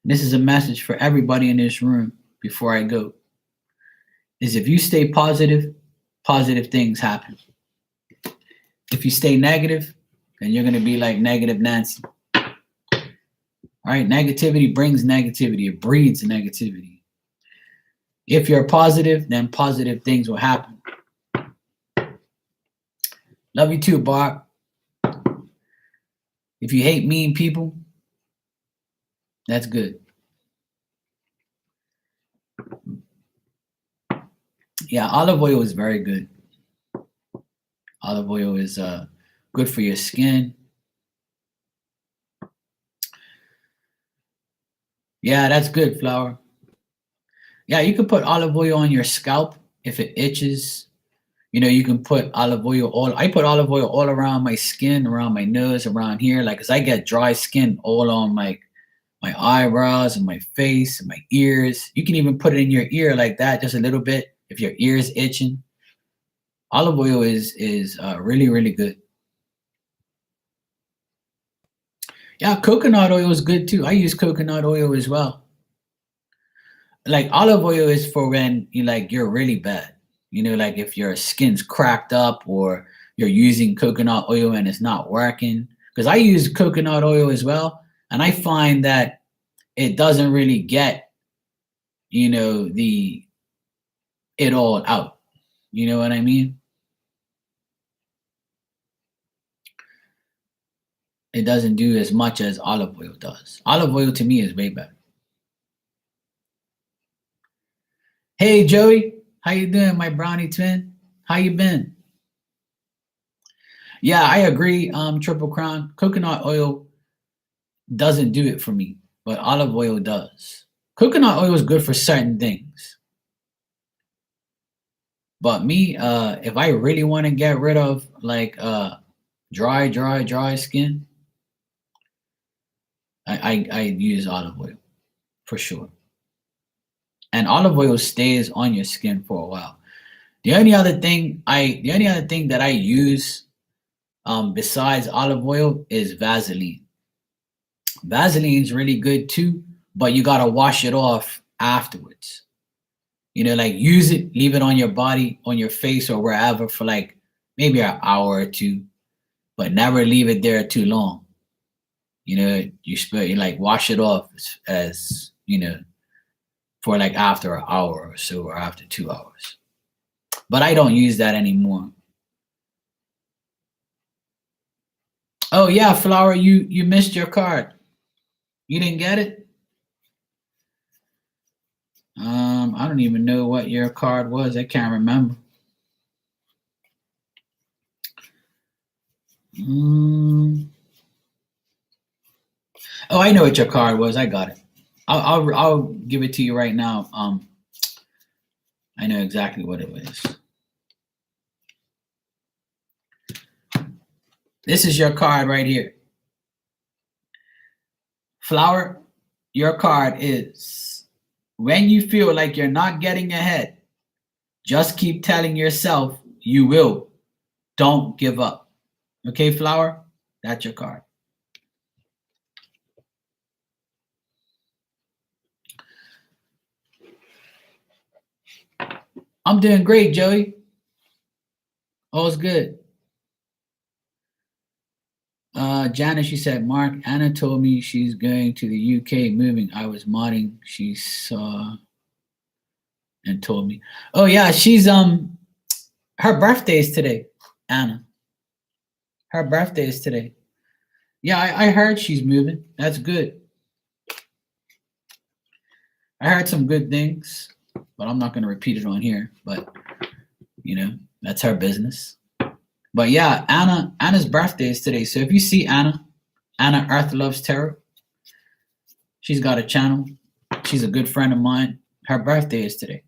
Speaker 1: This is a message for everybody in this room before I go. Is if you stay positive, positive things happen. If you stay negative, then you're going to be like negative Nancy. All right, negativity brings negativity. It breeds negativity. If you're positive, then positive things will happen. Love you too, Barb. If you hate mean people, that's good. Yeah, olive oil is very good. Olive oil is good for your skin. Yeah, that's good, Flower. Yeah, you can put olive oil on your scalp if it itches. You can put olive oil I put olive oil all around my skin, around my nose, around here, like, 'cause I get dry skin all on my eyebrows and my face and my ears. You can even put it in your ear like that, just a little bit, if your ear's itching. Olive oil is really, really good. Yeah, coconut oil is good too. I use coconut oil as well. Like, olive oil is for when you're really bad. Like if your skin's cracked up, or you're using coconut oil and it's not working. Because I use coconut oil as well, and I find that it doesn't really get the it all out. You know what I mean? It doesn't do as much as olive oil does. Olive oil to me is way better. Hey Joey, how you doing, my brownie twin? How you been? Yeah, I agree. Triple Crown, coconut oil doesn't do it for me, but olive oil does. Coconut oil is good for certain things. But me, if I really want to get rid of dry skin, I use olive oil for sure. And olive oil stays on your skin for a while. The only other thing that I use besides olive oil is Vaseline. Vaseline is really good too, but you gotta wash it off afterwards. Like, use it, leave it on your body, on your face or wherever for like maybe an hour or two, but never leave it there too long. You like wash it off as for like after an hour or so, or after 2 hours. But I don't use that anymore. Oh yeah, Flower, you missed your card. You didn't get it? I don't even know what your card was. I can't remember. Oh, I know what your card was. I got it. I'll give it to you right now. I know exactly what it was. This is your card right here. Flower, your card is when you feel like you're not getting ahead, just keep telling yourself you will. Don't give up. Okay, Flower? That's your card. I'm doing great, Joey. All's good. Janice, she said, Mark, Anna told me she's going to the UK moving. I was modding. She saw and told me. Oh yeah, she's her birthday is today, Anna. Her birthday is today. Yeah, I heard she's moving. That's good. I heard some good things, but I'm not gonna repeat it on here. But you know, that's her business. But yeah, Anna's birthday is today. So if you see Anna Earth Loves Tarot, she's got a channel. She's a good friend of mine. Her birthday is today.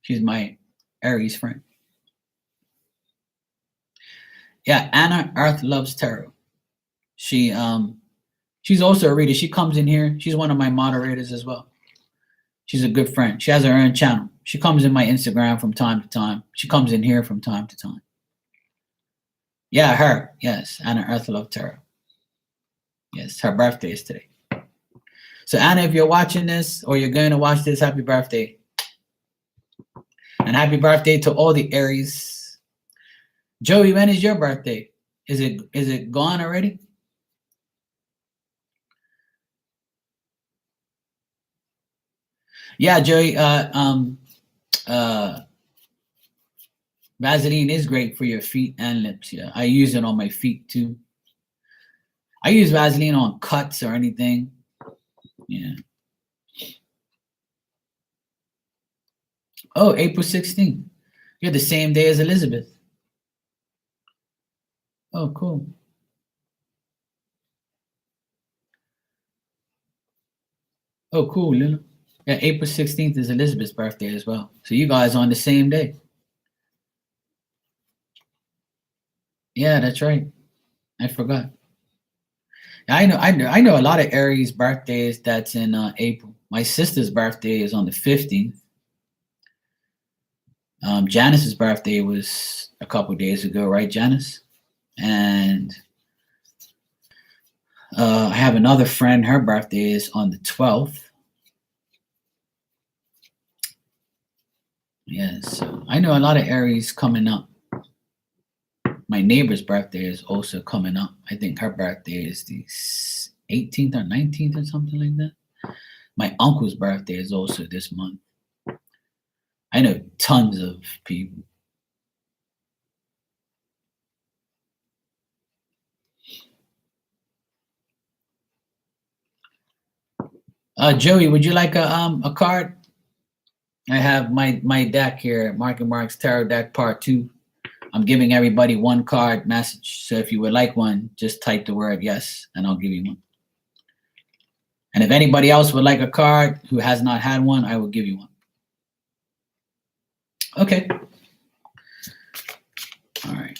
Speaker 1: She's my Aries friend. Yeah, Anna Earth Loves Tarot. She's also a reader. She comes in here. She's one of my moderators as well. She's a good friend. She has her own channel. She comes in my Instagram from time to time. She comes in here from time to time. Yeah, her. Yes, Anna Earth Love Tarot. Yes, her birthday is today. So Anna, if you're watching this or you're going to watch this, happy birthday. And happy birthday to all the Aries. Joey, when is your birthday? Is it gone already? Yeah, Joey, Vaseline is great for your feet and lips. Yeah, I use it on my feet too. I use Vaseline on cuts or anything. Yeah. Oh, April 16th. You're the same day as Elizabeth. Oh, cool. Oh, cool, Lila. Yeah, April 16th is Elizabeth's birthday as well. So you guys on the same day. Yeah, that's right. I forgot. I know a lot of Aries birthdays that's in April. My sister's birthday is on the 15th. Janice's birthday was a couple days ago, right, Janice? And I have another friend, her birthday is on the 12th. Yes, so I know a lot of Aries coming up. My neighbor's birthday is also coming up. I think her birthday is the 18th or 19th or something like that. My uncle's birthday is also this month. I know tons of people. Joey, would you like a card? I have my deck here, Mark and Mark's Tarot Deck Part 2. I'm giving everybody one card message. So if you would like one, just type the word yes, and I'll give you one. And if anybody else would like a card who has not had one, I will give you one. Okay. All right.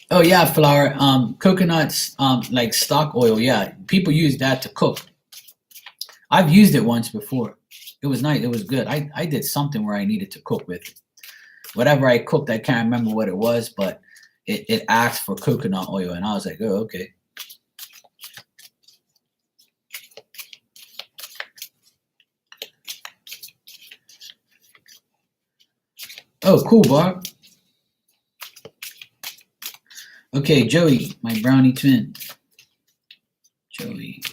Speaker 1: Oh yeah, Flower. Coconuts, like stock oil. Yeah, people use that to cook. I've used it once before. It was nice. It was good. I did something where I needed to cook with it. Whatever I cooked, I can't remember what it was, but it asked for coconut oil, and I was like, oh, okay. Oh, cool, Bob. Okay, Joey, my brownie twin. Joey.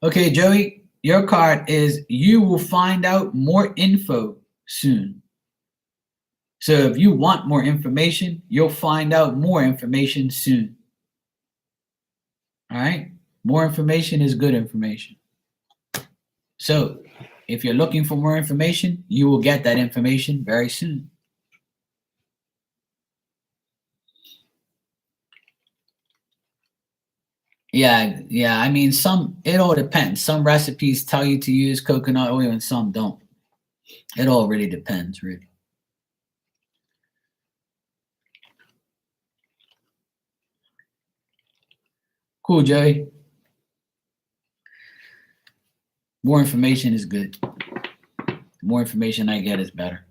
Speaker 1: Okay, Joey, your card is you will find out more info soon. So if you want more information, you'll find out more information soon. All right? More information is good information. So if you're looking for more information, you will get that information very soon. Yeah. I mean, it all depends. Some recipes tell you to use coconut oil and some don't. It all really depends, really. Cool, Joey. More information is good. The more information I get is better.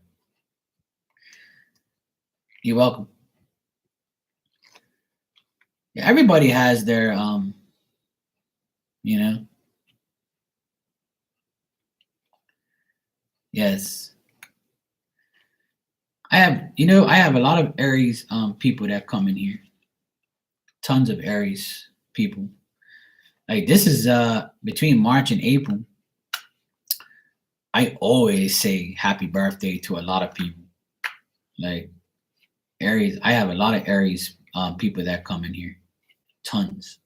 Speaker 1: You're welcome. Yeah, everybody has their you know. Yes. I have a lot of Aries people that come in here. Tons of Aries people. Like this is between March and April. I always say happy birthday to a lot of people. Like Aries, I have a lot of Aries people that come in here. Tons.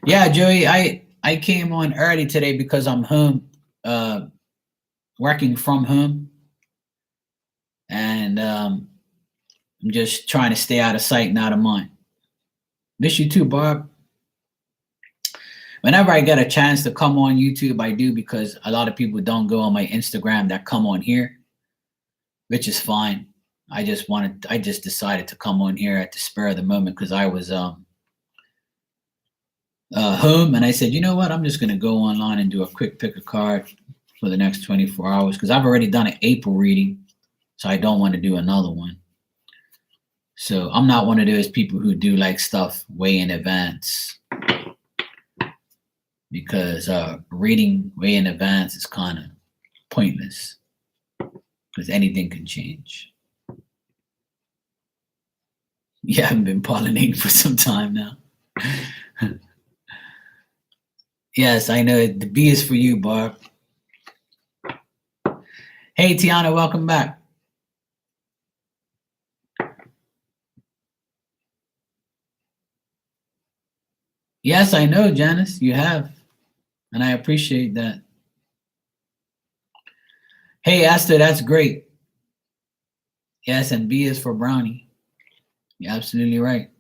Speaker 1: Yeah, Joey, I came on early today because I'm home, working from home, and I'm just trying to stay out of sight and out of mind. Miss you too, Barb. Whenever I get a chance to come on YouTube, I do because a lot of people don't go on my Instagram that come on here, which is fine. I just decided to come on here at the spur of the moment because I was home and I said, you know what, I'm just gonna go online and do a quick pick a card for the next 24 hours because I've already done an April reading, so I don't want to do another one. So I'm not one of those people who do like stuff way in advance because reading way in advance is kind of pointless because anything can change. Yeah, I haven't been pollinating for some time now. Yes, I know. The B is for you, Barb. Hey, Tiana, welcome back. Yes, I know, Janice, you have. And I appreciate that. Hey, Esther, that's great. Yes, and B is for Brownie. You're absolutely right.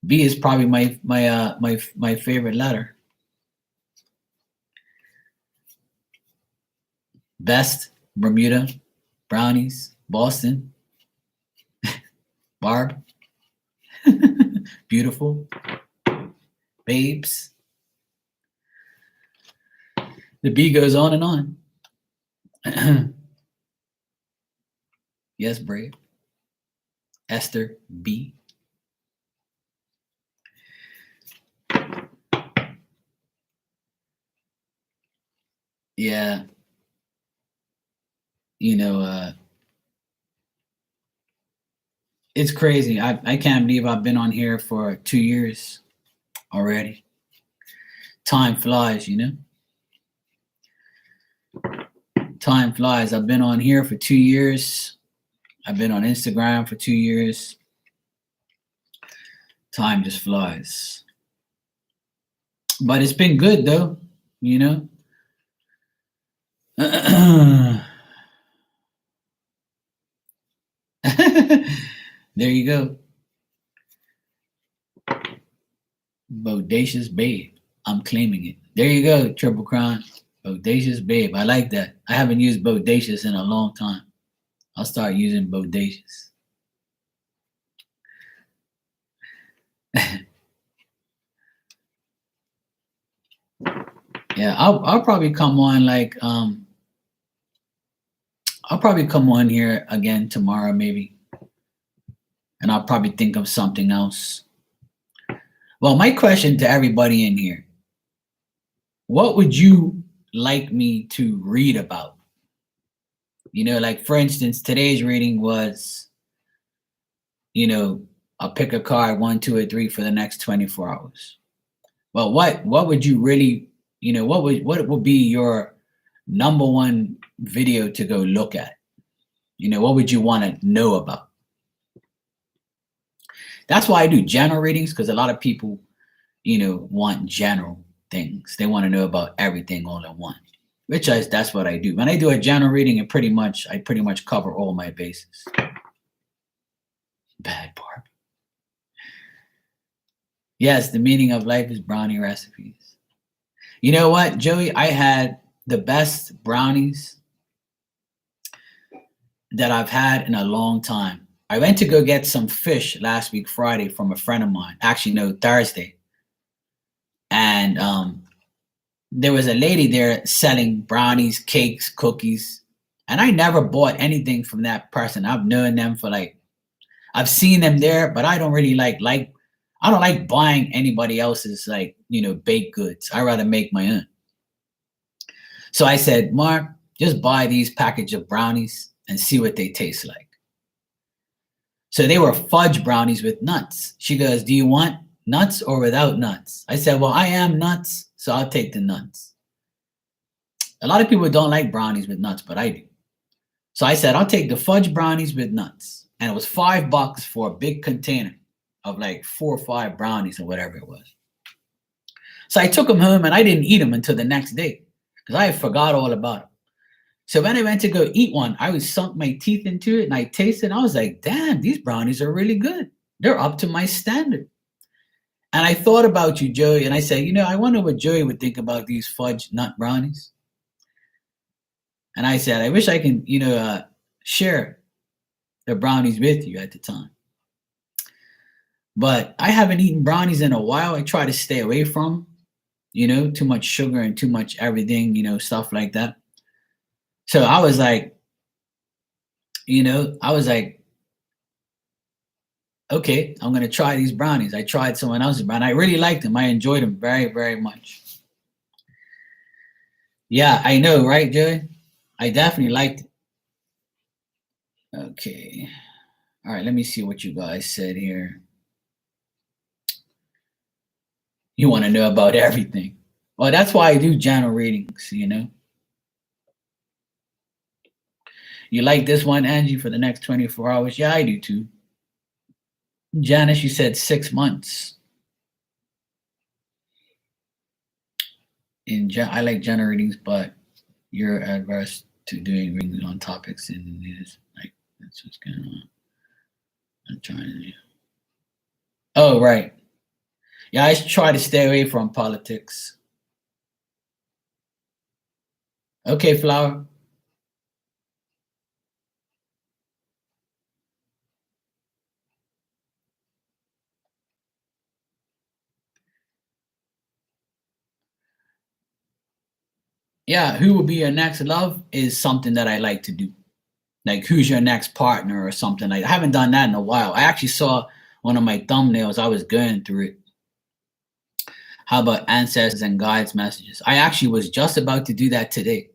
Speaker 1: B is probably my favorite letter. Best, Bermuda, Brownies, Boston, Barb, beautiful, babes. The B goes on and on. Yes, brave. Esther B. Yeah. It's crazy. I can't believe I've been on here for 2 years already. Time flies, Time flies. I've been on here for 2 years. I've been on Instagram for 2 years. Time just flies. But it's been good though, There you go. Bodacious babe. I'm claiming it. There you go, Triple Crown. Bodacious babe. I like that. I haven't used bodacious in a long time. I'll start using bodacious. Yeah, I'll probably come on I'll probably come on here again tomorrow maybe. And I'll probably think of something else. Well, my question to everybody in here, what would you like me to read about? Like for instance, today's reading was, I'll pick a card 1, 2, or 3 for the next 24 hours. Well, what would you really, what would be your number one video to go look at? What would you want to know about? That's why I do general readings, because a lot of people, want general things. They want to know about everything all at once, that's what I do. When I do a general reading, I pretty much cover all my bases. Bad Barbie. Yes, the meaning of life is brownie recipes. You know what, Joey? I had the best brownies that I've had in a long time. I went to go get some fish last week, Friday, from a friend of mine. Actually, no, Thursday. And there was a lady there selling brownies, cakes, cookies. And I never bought anything from that person. I've known them for I've seen them there, but I don't really I don't like buying anybody else's baked goods. I rather make my own. So I said, Mark, just buy these package of brownies and see what they taste like. So they were fudge brownies with nuts. She goes, do you want nuts or without nuts? I said, well, I am nuts, so I'll take the nuts. A lot of people don't like brownies with nuts, but I do. So I said, I'll take the fudge brownies with nuts. And it was $5 for a big container of 4 or 5 brownies or whatever it was. So I took them home and I didn't eat them until the next day because I forgot all about them. So when I went to go eat one, I sunk my teeth into it and I tasted it. And I was like, damn, these brownies are really good. They're up to my standard. And I thought about you, Joey, and I said, I wonder what Joey would think about these fudge nut brownies. And I said, I wish I can, share the brownies with you at the time. But I haven't eaten brownies in a while. I try to stay away from, too much sugar and too much everything, stuff like that. So I was like, okay, I'm going to try these brownies. I tried someone else's brownies. I really liked them. I enjoyed them very, very much. Yeah, I know, right, Joey? I definitely liked it. Okay. All right, let me see what you guys said here. You want to know about everything. Well, that's why I do general readings, You like this one, Angie, for the next 24 hours? Yeah, I do too. Janice, you said 6 months. I like general readings, but you're adverse to doing readings on topics in the news. That's what's going on. I'm trying to. Oh, right. Yeah, I try to stay away from politics. Okay, Flower. Yeah, who will be your next love is something that I like to do. Like, who's your next partner or something like that. I haven't done that in a while. I actually saw one of my thumbnails. I was going through it. How about ancestors and guides messages? I actually was just about to do that today.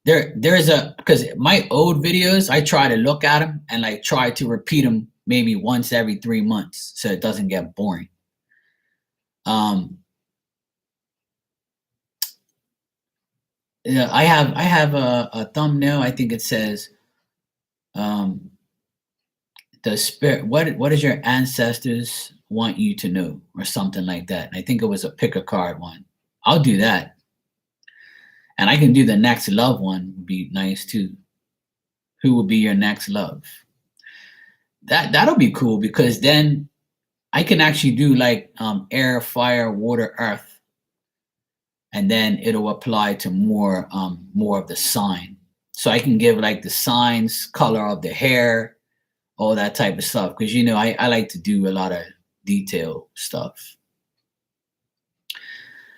Speaker 1: Because my old videos, I try to look at them and try to repeat them maybe once every 3 months so it doesn't get boring. Yeah, I have a thumbnail. I think it says, the spirit. What does your ancestors want you to know, or something like that? And I think it was a pick a card one. I'll do that, and I can do the next love one. Would be nice too. Who will be your next love? That'll be cool because then I can actually do air, fire, water, earth, and then it'll apply to more of the sign. So I can give the signs, color of the hair, all that type of stuff. Because I like to do a lot of detail stuff.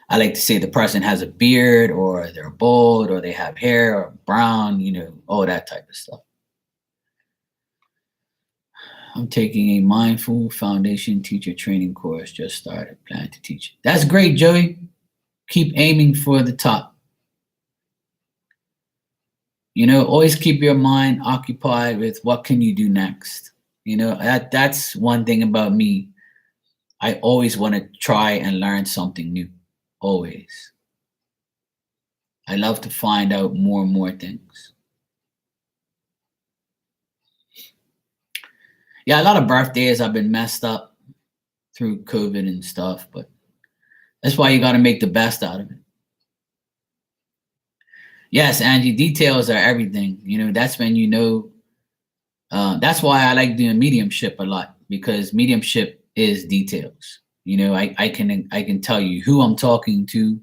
Speaker 1: I like to say the person has a beard, or they're bald, or they have hair, or brown, all that type of stuff. I'm taking a mindful foundation teacher training course. Just started. Plan to teach it. That's great, Joey. Keep aiming for the top. Always keep your mind occupied with what can you do next. That's one thing about me. I always want to try and learn something new. Always. I love to find out more and more things. Yeah, a lot of birthdays have been messed up through COVID and stuff, but that's why you got to make the best out of it. Yes, Angie, details are everything. That's when that's why I like doing mediumship a lot, because mediumship is details. I can tell you who I'm talking to,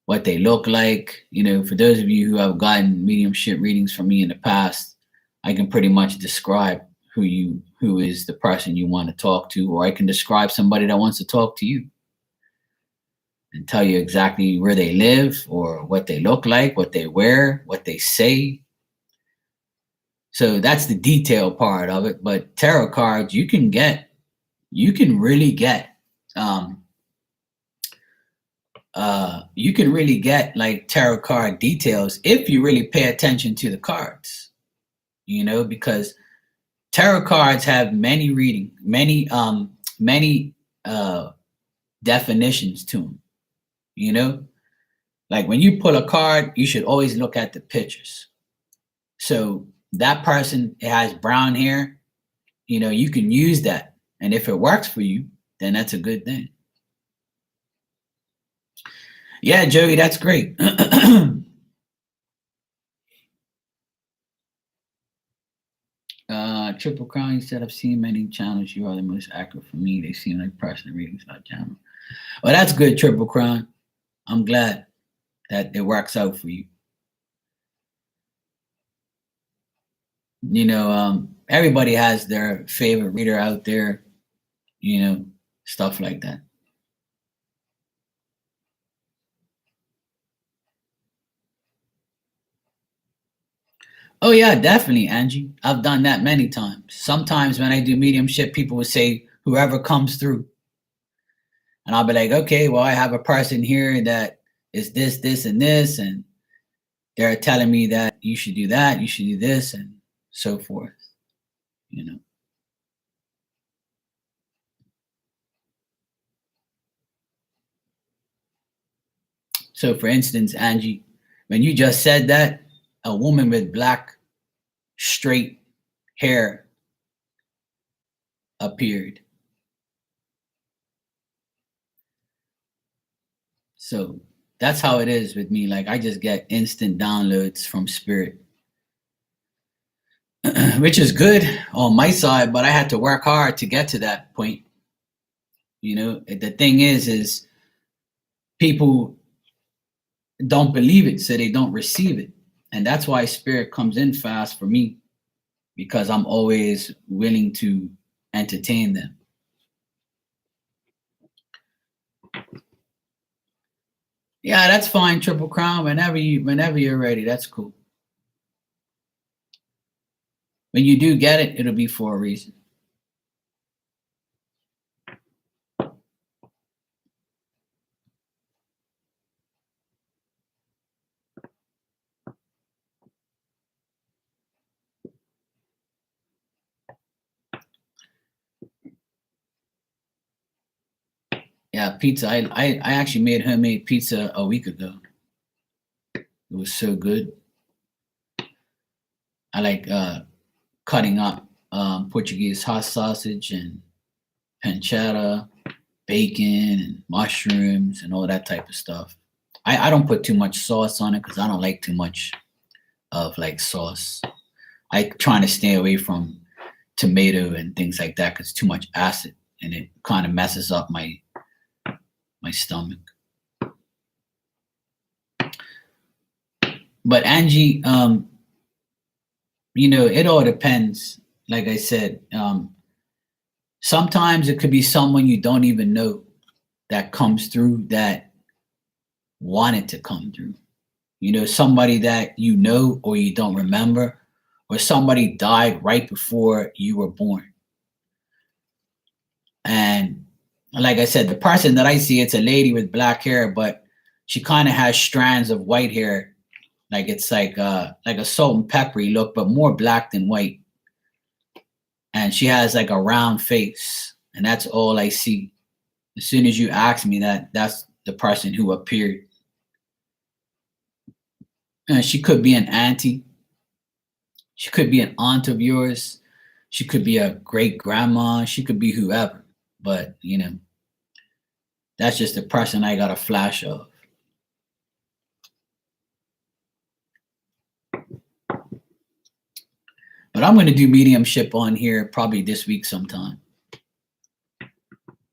Speaker 1: what they look like. For those of you who have gotten mediumship readings from me in the past, I can pretty much describe who is the person you want to talk to, or I can describe somebody that wants to talk to you and tell you exactly where they live or what they look like, what they wear, what they say. So that's the detail part of it. But tarot cards, you can really get like tarot card details if you really pay attention to the cards, because tarot cards have many definitions to them. Like when you pull a card, you should always look at the pictures. So that person has brown hair, you can use that. And if it works for you, then that's a good thing. Yeah, Joey, that's great. Triple Crown, you said, I've seen many channels. You are the most accurate for me. They seem like personal readings, not channel. Well, that's good, Triple Crown. I'm glad that it works out for you. Everybody has their favorite reader out there, stuff like that. Oh yeah, definitely, Angie. I've done that many times. Sometimes when I do mediumship, people will say, whoever comes through. And I'll be like, okay, well, I have a person here that is this, this, and this, and they're telling me that you should do that, you should do this, and so forth. So for instance, Angie, when you just said that, a woman with black, straight hair appeared. So that's how it is with me. Like I just get instant downloads from spirit, which is good on my side, but I had to work hard to get to that point. The thing is people don't believe it, so they don't receive it. And that's why spirit comes in fast for me, because I'm always willing to entertain them. Yeah, that's fine, Triple Crown. Whenever you're ready, that's cool. When you do get it, it'll be for a reason. Yeah, pizza. I actually made homemade pizza a week ago. It was so good. I like cutting up Portuguese hot sausage and pancetta, bacon and mushrooms and all that type of stuff. I don't put too much sauce on it because I don't like too much of like sauce. I trying to stay away from tomato and things like that because it's too much acid and it kind of messes up my stomach. But Angie, it all depends. Like I said, sometimes it could be someone you don't even know that comes through that wanted to come through. Somebody that you know or you don't remember, or somebody died right before you were born. And like I said, the person that I see, it's a lady with black hair, but she kind of has strands of white hair. Like it's like a salt and peppery look, but more black than white. and she has like a round face, and that's all I see. As soon as you ask me that, that's the person who appeared. And she could be an auntie, she could be an aunt of yours, she could be a great grandma, she could be whoever. But that's just the person I got a flash of. But I'm going to do mediumship on here probably this week sometime.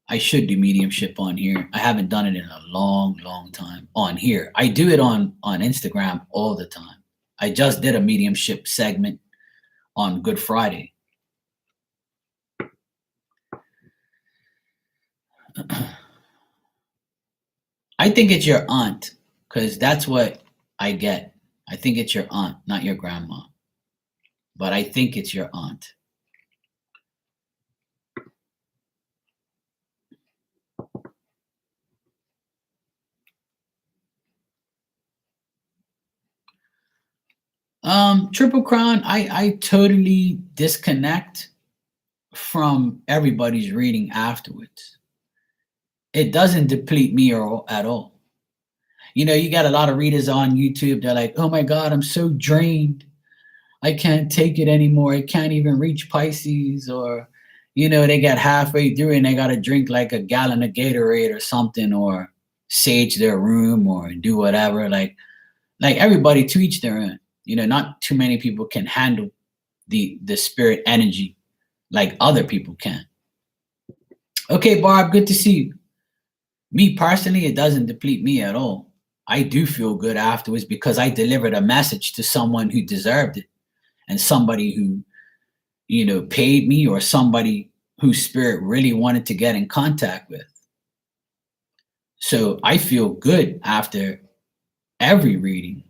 Speaker 1: I should do mediumship on here. I haven't done it in a long, long time on here. I do it on Instagram all the time. I just did a mediumship segment on Good Friday. I think it's your aunt, because that's what I get. I think it's your aunt, not your grandma. But I think it's your aunt. Triple Crown, I totally disconnect from everybody's reading afterwards. It doesn't deplete me at all. You got a lot of readers on YouTube. They're like, oh my God, I'm so drained. I can't take it anymore. I can't even reach Pisces. Or, they get halfway through and they got to drink like a gallon of Gatorade or something, or sage their room or do whatever. Like everybody to each their own. Not too many people can handle the spirit energy like other people can. Okay, Barb, good to see you. Me personally, it doesn't deplete me at all. I do feel good afterwards because I delivered a message to someone who deserved it, and somebody who, paid me, or somebody whose spirit really wanted to get in contact with. So I feel good after every reading.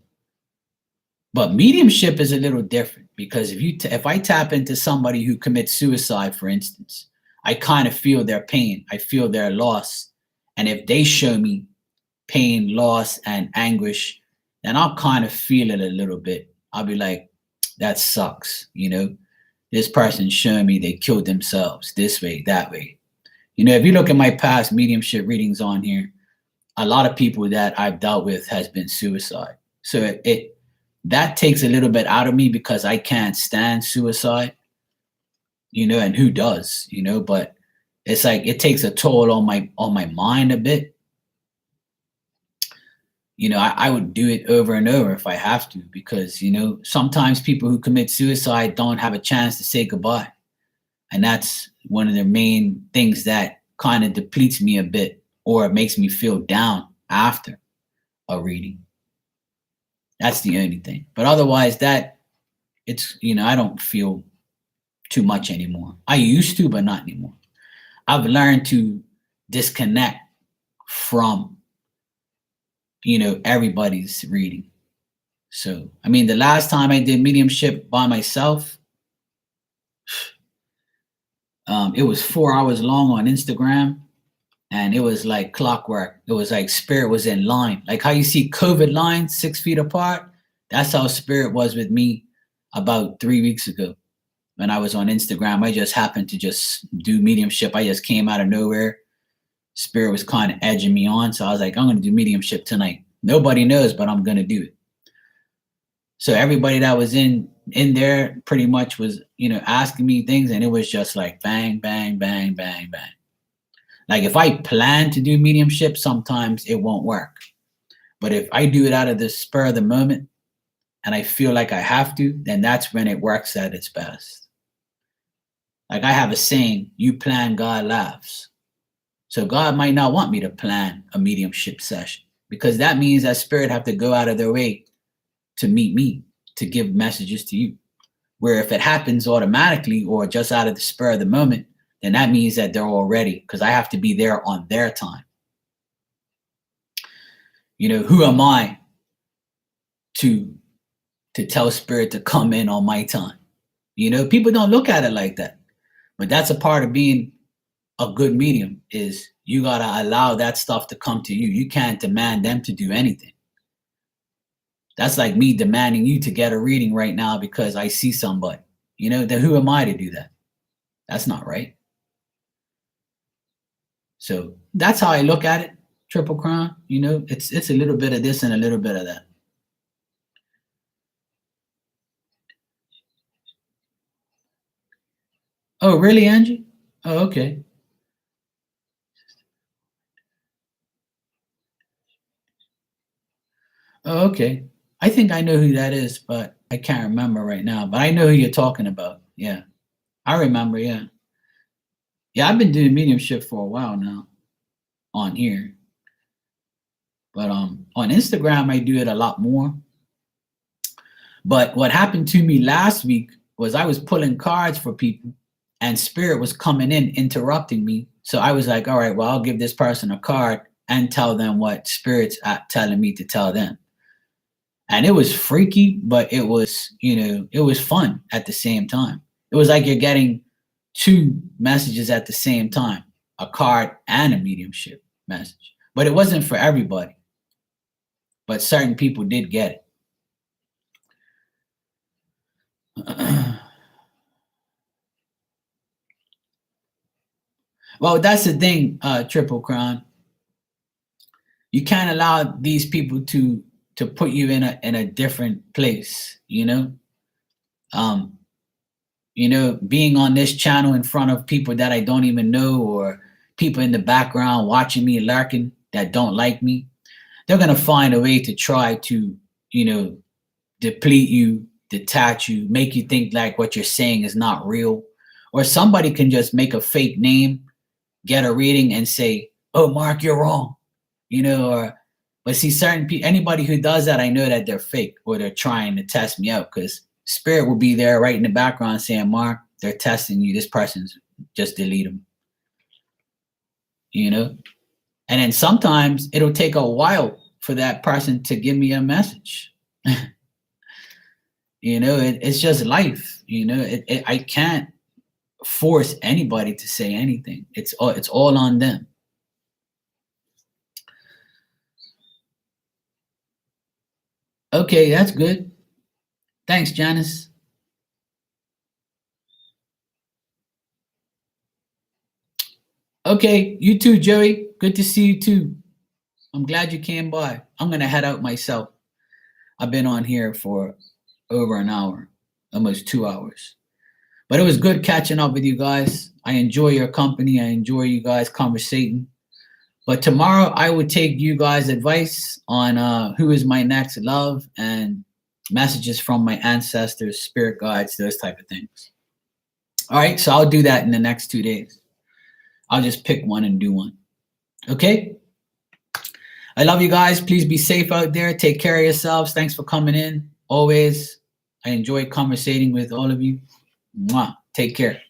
Speaker 1: But mediumship is a little different, because if I tap into somebody who commits suicide, for instance, I kind of feel their pain. I feel their loss. And if they show me pain, loss, and anguish, then I'll kind of feel it a little bit. I'll be like, that sucks. This person's showing me they killed themselves this way, that way. If you look at my past mediumship readings on here, a lot of people that I've dealt with has been suicide. So that takes a little bit out of me, because I can't stand suicide, and who does, but it's like it takes a toll on my mind a bit. I would do it over and over if I have to, because, sometimes people who commit suicide don't have a chance to say goodbye. And that's one of the main things that kind of depletes me a bit, or it makes me feel down after a reading. That's the only thing. But otherwise, I don't feel too much anymore. I used to, but not anymore. I've learned to disconnect from, everybody's reading. So, the last time I did mediumship by myself, it was 4 hours long on Instagram, and it was like clockwork. It was like spirit was in line. Like how you see COVID lines 6 feet apart. That's how spirit was with me about 3 weeks ago when I was on Instagram. I just happened to just do mediumship. I just came out of nowhere. Spirit was kind of edging me on. So I was like, I'm going to do mediumship tonight. Nobody knows, but I'm going to do it. So everybody that was in there pretty much was, asking me things, and it was just like bang, bang, bang, bang, bang. Like if I plan to do mediumship, sometimes it won't work. But if I do it out of the spur of the moment and I feel like I have to, then that's when it works at its best. Like I have a saying, you plan, God laughs. So God might not want me to plan a mediumship session, because that means that spirit have to go out of their way to meet me, to give messages to you. Where if it happens automatically or just out of the spur of the moment, then that means that they're all ready, because I have to be there on their time. Who am I to tell spirit to come in on my time? People don't look at it like that. But that's a part of being a good medium, is you got to allow that stuff to come to you. You can't demand them to do anything. That's like me demanding you to get a reading right now because I see somebody. Then who am I to do that? That's not right. So that's how I look at it, Triple Crown. You know, it's a little bit of this and a little bit of that. Oh, really, Angie? Oh, okay. Oh, okay. I think I know who that is, but I can't remember right now. But I know who you're talking about. Yeah, I remember. Yeah, yeah. I've been doing mediumship for a while now on here, but on Instagram I do it a lot more. But what happened to me last week was I was pulling cards for people, and Spirit was coming in interrupting me. So I was like, all right, well, I'll give this person a card and tell them what Spirit's telling me to tell them. And it was freaky, but it was, you know, it was fun at the same time. It was like you're getting two messages at the same time, a card and a mediumship message. But it wasn't for everybody. But certain people did get it. Well, that's the thing, Triple Crown. You can't allow these people to put you in a different place, you know? You know, being on this channel in front of people that I don't even know, or people in the background watching me lurking that don't like me, they're gonna find a way to try to, you know, deplete you, detach you, make you think like what you're saying is not real. Or somebody can just make a fake name, get a reading, and say, "Oh, Mark, you're wrong," you know. Or, but see, certain people, anybody who does that, I know that they're fake or they're trying to test me out, because Spirit will be there right in the background saying, "Mark, they're testing you. This person's just delete them," you know. And then sometimes it'll take a while for that person to give me a message. You know, it's just life. You know, I can't force anybody to say anything. It's all on them. Okay, that's good. Thanks, Janice. Okay, you too, Joey. Good to see you too. I'm glad you came by. I'm gonna head out myself. I've been on here for over an hour, almost 2 hours. But it was good catching up with you guys. I enjoy your company. I enjoy you guys conversating. But tomorrow I would take you guys' advice on who is my next love and messages from my ancestors, spirit guides, those type of things. All right, so I'll do that in the next 2 days. I'll just pick one and do one. Okay? I love you guys. Please be safe out there. Take care of yourselves. Thanks for coming in. Always. I enjoy conversating with all of you. Mwah. Take care.